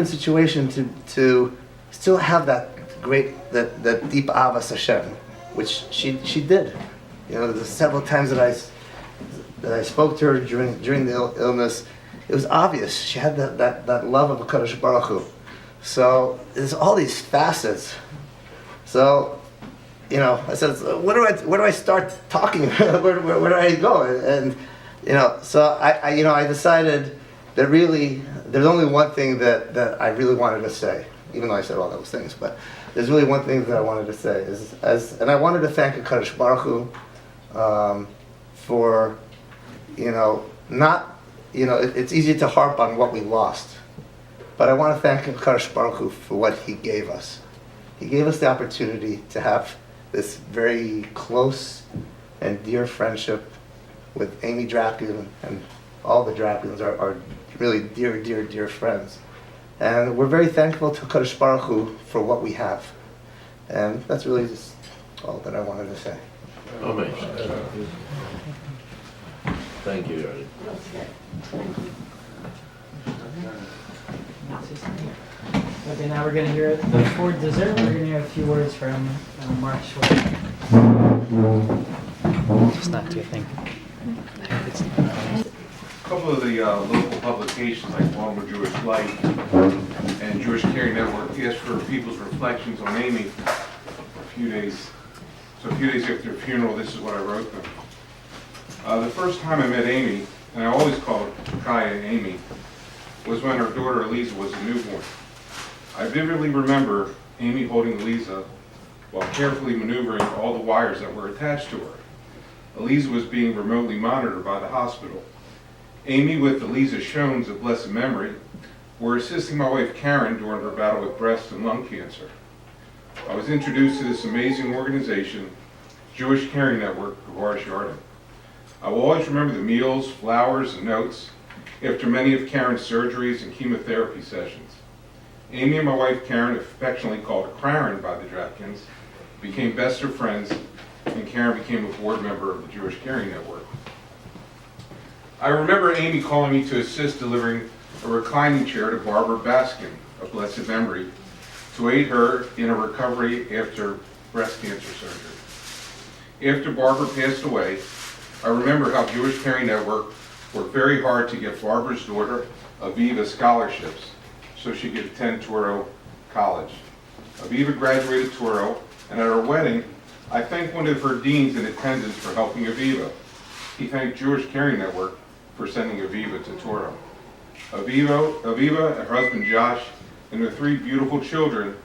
situation to still have that deep Avas Hashem, which she did. There's several times that I spoke to her during the illness. It was obvious she had that love of HaKohen Baruch Hu. So there's all these facets. So, I said, where do I start talking? where do I go? And so I decided that really there's only one thing that I really wanted to say, even though I said all those things. But there's really one thing that I wanted to say and I wanted to thank HaKohen Baruch Hu for it's easy to harp on what we lost. But I want to thank HaKohen Baruch Hu for what He gave us. He gave us the opportunity to have this very close and dear friendship with Amy Dracula, and all the Draculas are really dear friends. And we're very thankful to HaKohen Baruch Hu for what we have. And that's really just all that I wanted to say. Amen. Thank you, Yardi. Okay, now we're going to hear for dessert. We're going to hear a few words from Mark Schwartz. Just not to think. A couple of the local publications like Baltimore Jewish Life and Jewish Caring Network asked for people's reflections on Amy a few days. So a few days after her funeral, this is what I wrote them. The first time I met Amy, and I always called Chaiya Amy, was when her daughter Eliza was a newborn. I vividly remember Amy holding Eliza while carefully maneuvering all the wires that were attached to her. Eliza was being remotely monitored by the hospital. Amy, with Eliza Shones of blessed memory, were assisting my wife Karen during her battle with breast and lung cancer. I was introduced to this amazing organization, Jewish Caring Network of Yardi. I will always remember the meals, flowers, and notes after many of Karen's surgeries and chemotherapy sessions. Amy and my wife Karen, affectionately called Karen by the Dratkins, became best of friends, and Karen became a board member of the Jewish Caring Network. I remember Amy calling me to assist delivering a reclining chair to Barbara Baskin of blessed memory to aid her in a recovery after breast cancer surgery. After Barbara passed away, I remember how Jewish Caring Network worked very hard to get Barbara's daughter, Aviva, scholarships so she could attend Touro College. Aviva graduated Touro, and at her wedding, I thanked one of her deans in attendance for helping Aviva. He thanked Jewish Caring Network for sending Aviva to Touro. Aviva, her husband Josh, and their 3 beautiful children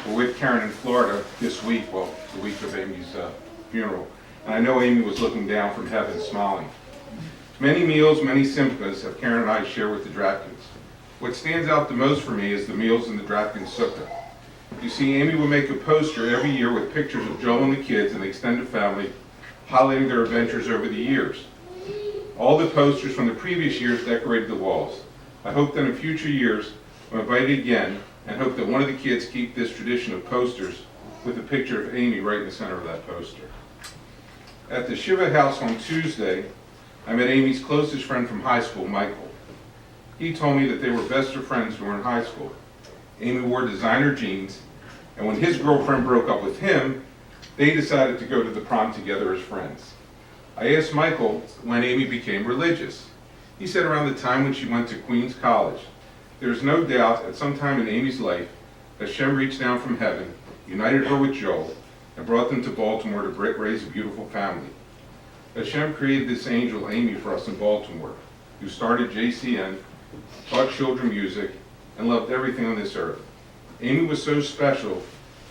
were with Karen in Florida this week, well, the week of Amy's funeral. And I know Amy was looking down from heaven, smiling. Many meals, many simchas have Karen and I share with the Dravkins. What stands out the most for me is the meals in the Dravkin sukkah. You see, Amy would make a poster every year with pictures of Joel and the kids and the extended family, highlighting their adventures over the years. All the posters from the previous years decorated the walls. I hope that in future years, I'm invited again, and hope that one of the kids keep this tradition of posters with a picture of Amy right in the center of that poster. At the Shiva house on Tuesday, I met Amy's closest friend from high school, Michael. He told me that they were best of friends who were in high school. Amy wore designer jeans, and when his girlfriend broke up with him, they decided to go to the prom together as friends. I asked Michael when Amy became religious. He said around the time when she went to Queens College. There is no doubt at some time in Amy's life, Hashem reached down from heaven, united her with Joel, and brought them to Baltimore to raise a beautiful family. Hashem created this angel, Amy, for us in Baltimore, who started JCN, taught children music, and loved everything on this earth. Amy was so special,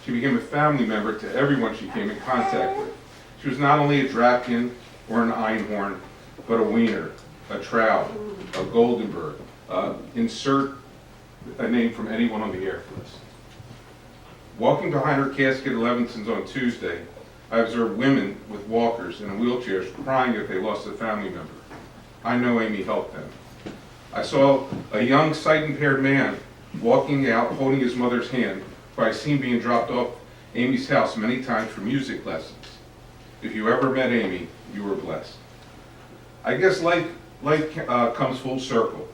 she became a family member to everyone she came in contact with. She was not only a Dravkin or an Einhorn, but a Wiener, a Trout, a Goldenberg. Insert a name from anyone on the Air Force. Walking behind her casket at Levinson's on Tuesday, I observed women with walkers and wheelchairs crying if they lost a family member. I know Amy helped them. I saw a young sight-impaired man walking out holding his mother's hand, who I seen being dropped off Amy's house many times for music lessons. If you ever met Amy, you were blessed. I guess life comes full circle.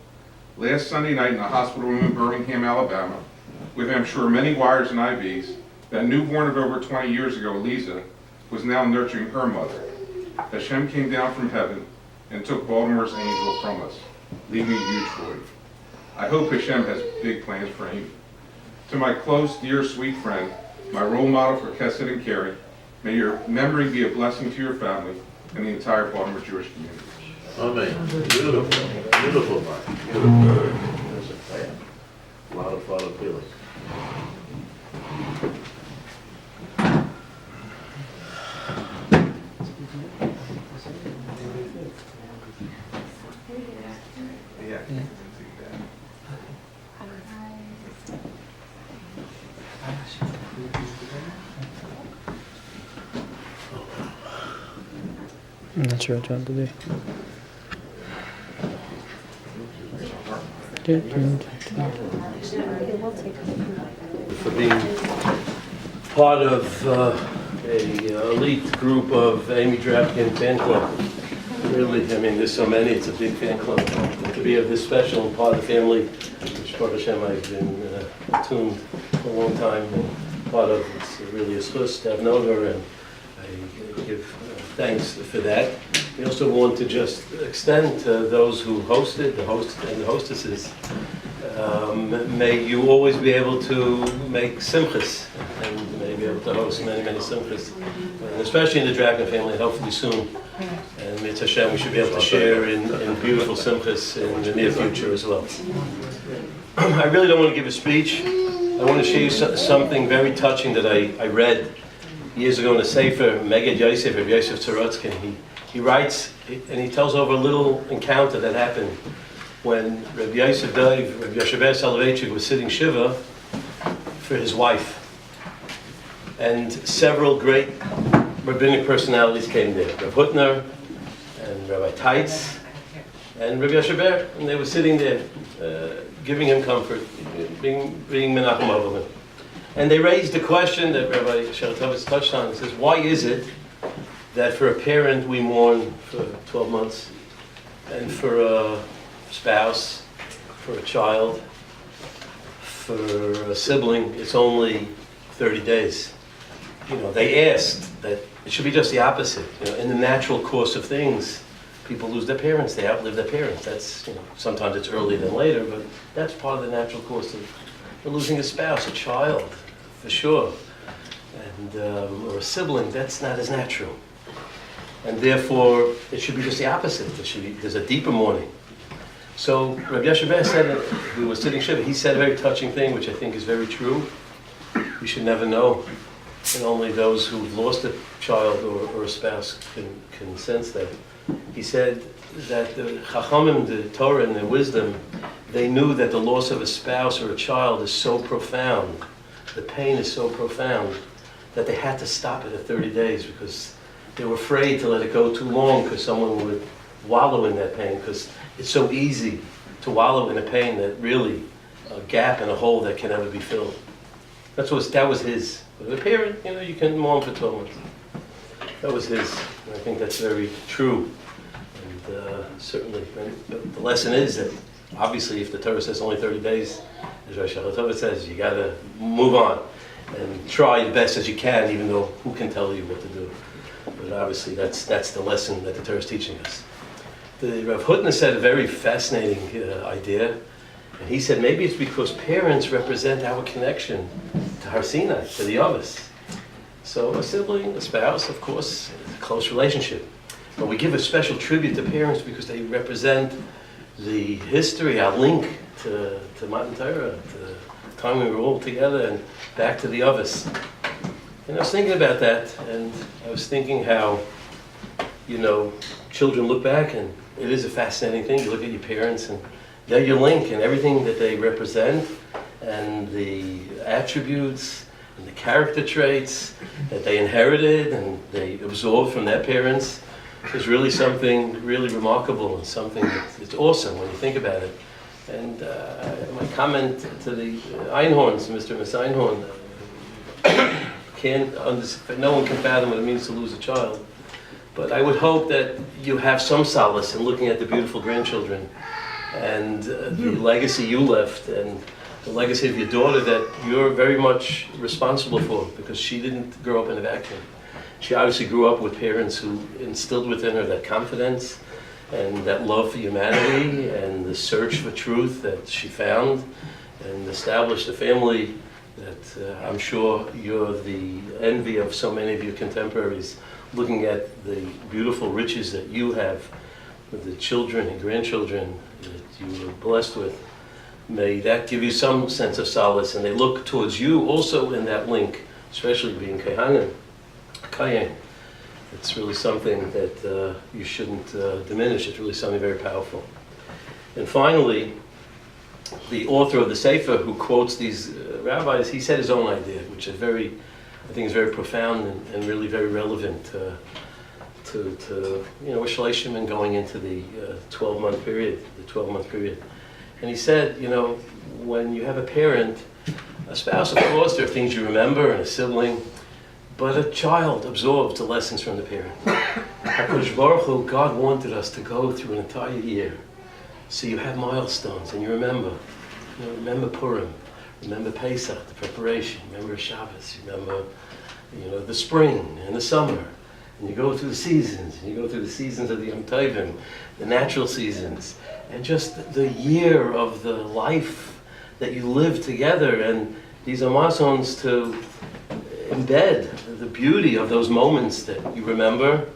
Last Sunday night in a hospital room in Birmingham, Alabama, with I'm sure many wires and IVs, that newborn of over 20 years ago, Eliza, was now nurturing her mother. Hashem came down from heaven and took Baltimore's angel from us, leaving a huge void. I hope Hashem has big plans for Amy. To my close, dear, sweet friend, my role model for Chesed and caring, may your memory be a blessing to your family and the entire Baltimore Jewish community. Amen. Beautiful. Beautiful, Mike. Beautiful. A lot of feeling. I'm not sure what you want to do. For being part of a elite group of Amy Dravkin fan club. Really, I mean, there's so many, it's a big fan club. To be of this special and part of the family, which Baruch Hashem I've been attuned for a long time and part of, it's really a schus to have known her, and I give thanks for that. We also want to just extend to those who hosted, the hosts and the hostesses, may you always be able to make simchas, and may be able to host many, many simchas, and especially in the Dravkin family, hopefully soon. And Mitzvah Hashem, we should be able to share in beautiful simchas in the near future as well. I really don't want to give a speech. I want to share you something very touching that I read years ago in a Sefer, Meged Yosef, Rabbi Yosef Tzorotzkin. He writes, and he tells over a little encounter that happened when Rabbi Yosef Dov, Rabbi Yoshever Soloveitchik was sitting Shiva for his wife. And several great rabbinic personalities came there. Rav Hutner, and Rabbi Teitz, and Rabbi Yoshever, and they were sitting there, giving him comfort, being Menachem over him. And they raised the question that Rabbi Sharatovitz touched on. He says, why is it that for a parent we mourn for 12 months, and for a spouse, for a child, for a sibling, it's only 30 days? You know, they asked that it should be just the opposite. You know, in the natural course of things, people lose their parents, they outlive their parents. That's, sometimes it's earlier than later, but that's part of the natural course of losing a spouse, a child, for sure, and or a sibling. That's not as natural, and therefore it should be just the opposite. There's a deeper mourning. So Rabbi Yasher Bas said, who was sitting Shiva, he said a very touching thing, which I think is very true. We should never know, and only those who've lost a child or a spouse can sense that. He said that the Chachamim, the Torah and the wisdom, they knew that the loss of a spouse or a child is so profound, the pain is so profound, that they had to stop it at 30 days because they were afraid to let it go too long because someone would wallow in that pain, because it's so easy to wallow in a pain that really, a gap and a hole that can never be filled. That was his. As a parent, you can mourn for 12 months. That was his. And I think that's very true. And certainly, but the lesson is that obviously if the Torah says only 30 days, as Rosh Hashanah says, you got to move on and try the best as you can, even though who can tell you what to do. But obviously that's the lesson that the Torah is teaching us. The Rav Hutner said a very fascinating idea, and he said maybe it's because parents represent our connection to Har Sinai, to the Avos. So a sibling, a spouse, of course, a close relationship. But we give a special tribute to parents because they represent the history, our link to Matan Torah, to the time we were all together and back to the Avos. And I was thinking about that, and I was thinking how, children look back, and it is a fascinating thing. You look at your parents, and they're your link, and everything that they represent, and the attributes, and the character traits that they inherited and they absorbed from their parents is really something really remarkable and something that's awesome when you think about it. And my comment to the Einhorns, Mr. and Miss Einhorn, no one can fathom what it means to lose a child. But I would hope that you have some solace in looking at the beautiful grandchildren and the legacy you left and the legacy of your daughter that you're very much responsible for, because she didn't grow up in a vacuum. She obviously grew up with parents who instilled within her that confidence and that love for humanity and the search for truth that she found, and established a family that I'm sure you're the envy of so many of your contemporaries, looking at the beautiful riches that you have with the children and grandchildren that you were blessed with. May that give you some sense of solace, and they look towards you also in that link, especially being Kahanim. It's really something that you shouldn't diminish. It's really something very powerful. And finally, the author of the Sefer, who quotes these rabbis, he said his own idea, which is I think is very profound and really very relevant to Shloshim and going into the 12-month period, And he said, when you have a parent, a spouse, of course, there are things you remember, and a sibling, but a child absorbs the lessons from the parent. HaKodesh Baruch Hu, God wanted us to go through an entire year. So you have milestones, and you remember. Remember Purim, remember Pesach, the preparation, remember Shabbos, remember the spring and the summer. And you go through the seasons, and you go through the seasons of the Yom Tovim, the natural seasons, and just the year of the life that you live together. And these are milestones to embed the beauty of those moments that you remember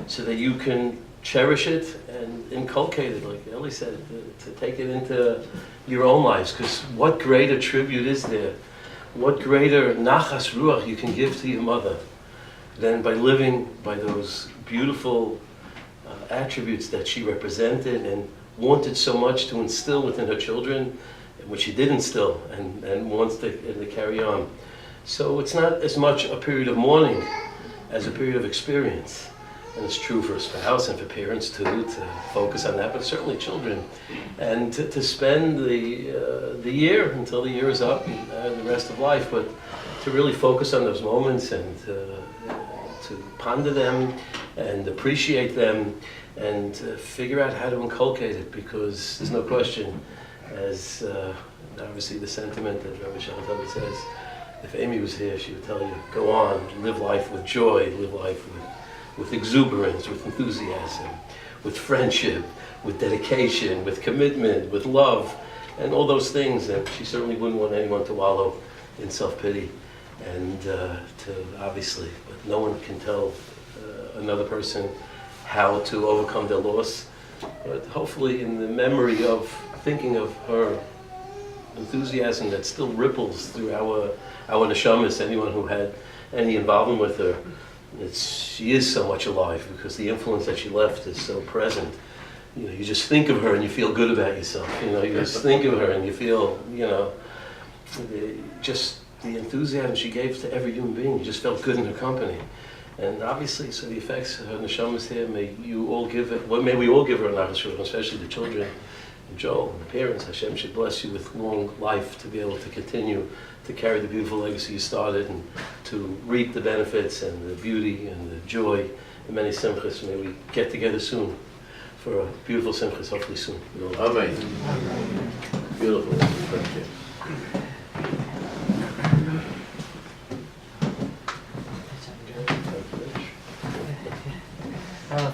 so that you can cherish it and inculcate it, like Eli said, to take it into your own lives. Because what greater tribute is there? What greater nachas ruach you can give to your mother than by living by those beautiful attributes that she represented and wanted so much to instill within her children, which she did instill and wants to carry on. So it's not as much a period of mourning as a period of experience. And it's true for a spouse and for parents too, to focus on that, but certainly children. And to spend the year until the year is up and the rest of life, but to really focus on those moments and to ponder them and appreciate them and figure out how to inculcate it, because there's no question, as obviously the sentiment that Rabbi Shalom says, if Amy was here, she would tell you, go on, live life with joy, live life with exuberance, with enthusiasm, with friendship, with dedication, with commitment, with love, and all those things. And she certainly wouldn't want anyone to wallow in self-pity, and to obviously, but no one can tell another person how to overcome their loss. But hopefully in the memory of thinking of her enthusiasm that still ripples through our neshamas, anyone who had any involvement with her, she is so much alive because the influence that she left is so present. You know, you just think of her and you feel good about yourself. You know, you just think of her and you feel, you know, just the enthusiasm she gave to every human being. You just felt good in her company. And obviously, so the effects of her neshamas here, may you all give it, well, may we all give her a nachas, especially the children, and Joel, and the parents. Hashem should bless you with long life to be able to continue to carry the beautiful legacy you started and to reap the benefits and the beauty and the joy and many simchas. May we get together soon for a beautiful simchas, hopefully soon. Amen. Beautiful. Thank you.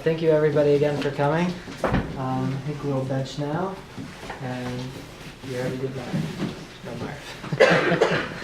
Thank you everybody again for coming. I think we'll bench now, and you already did that. No, Marv.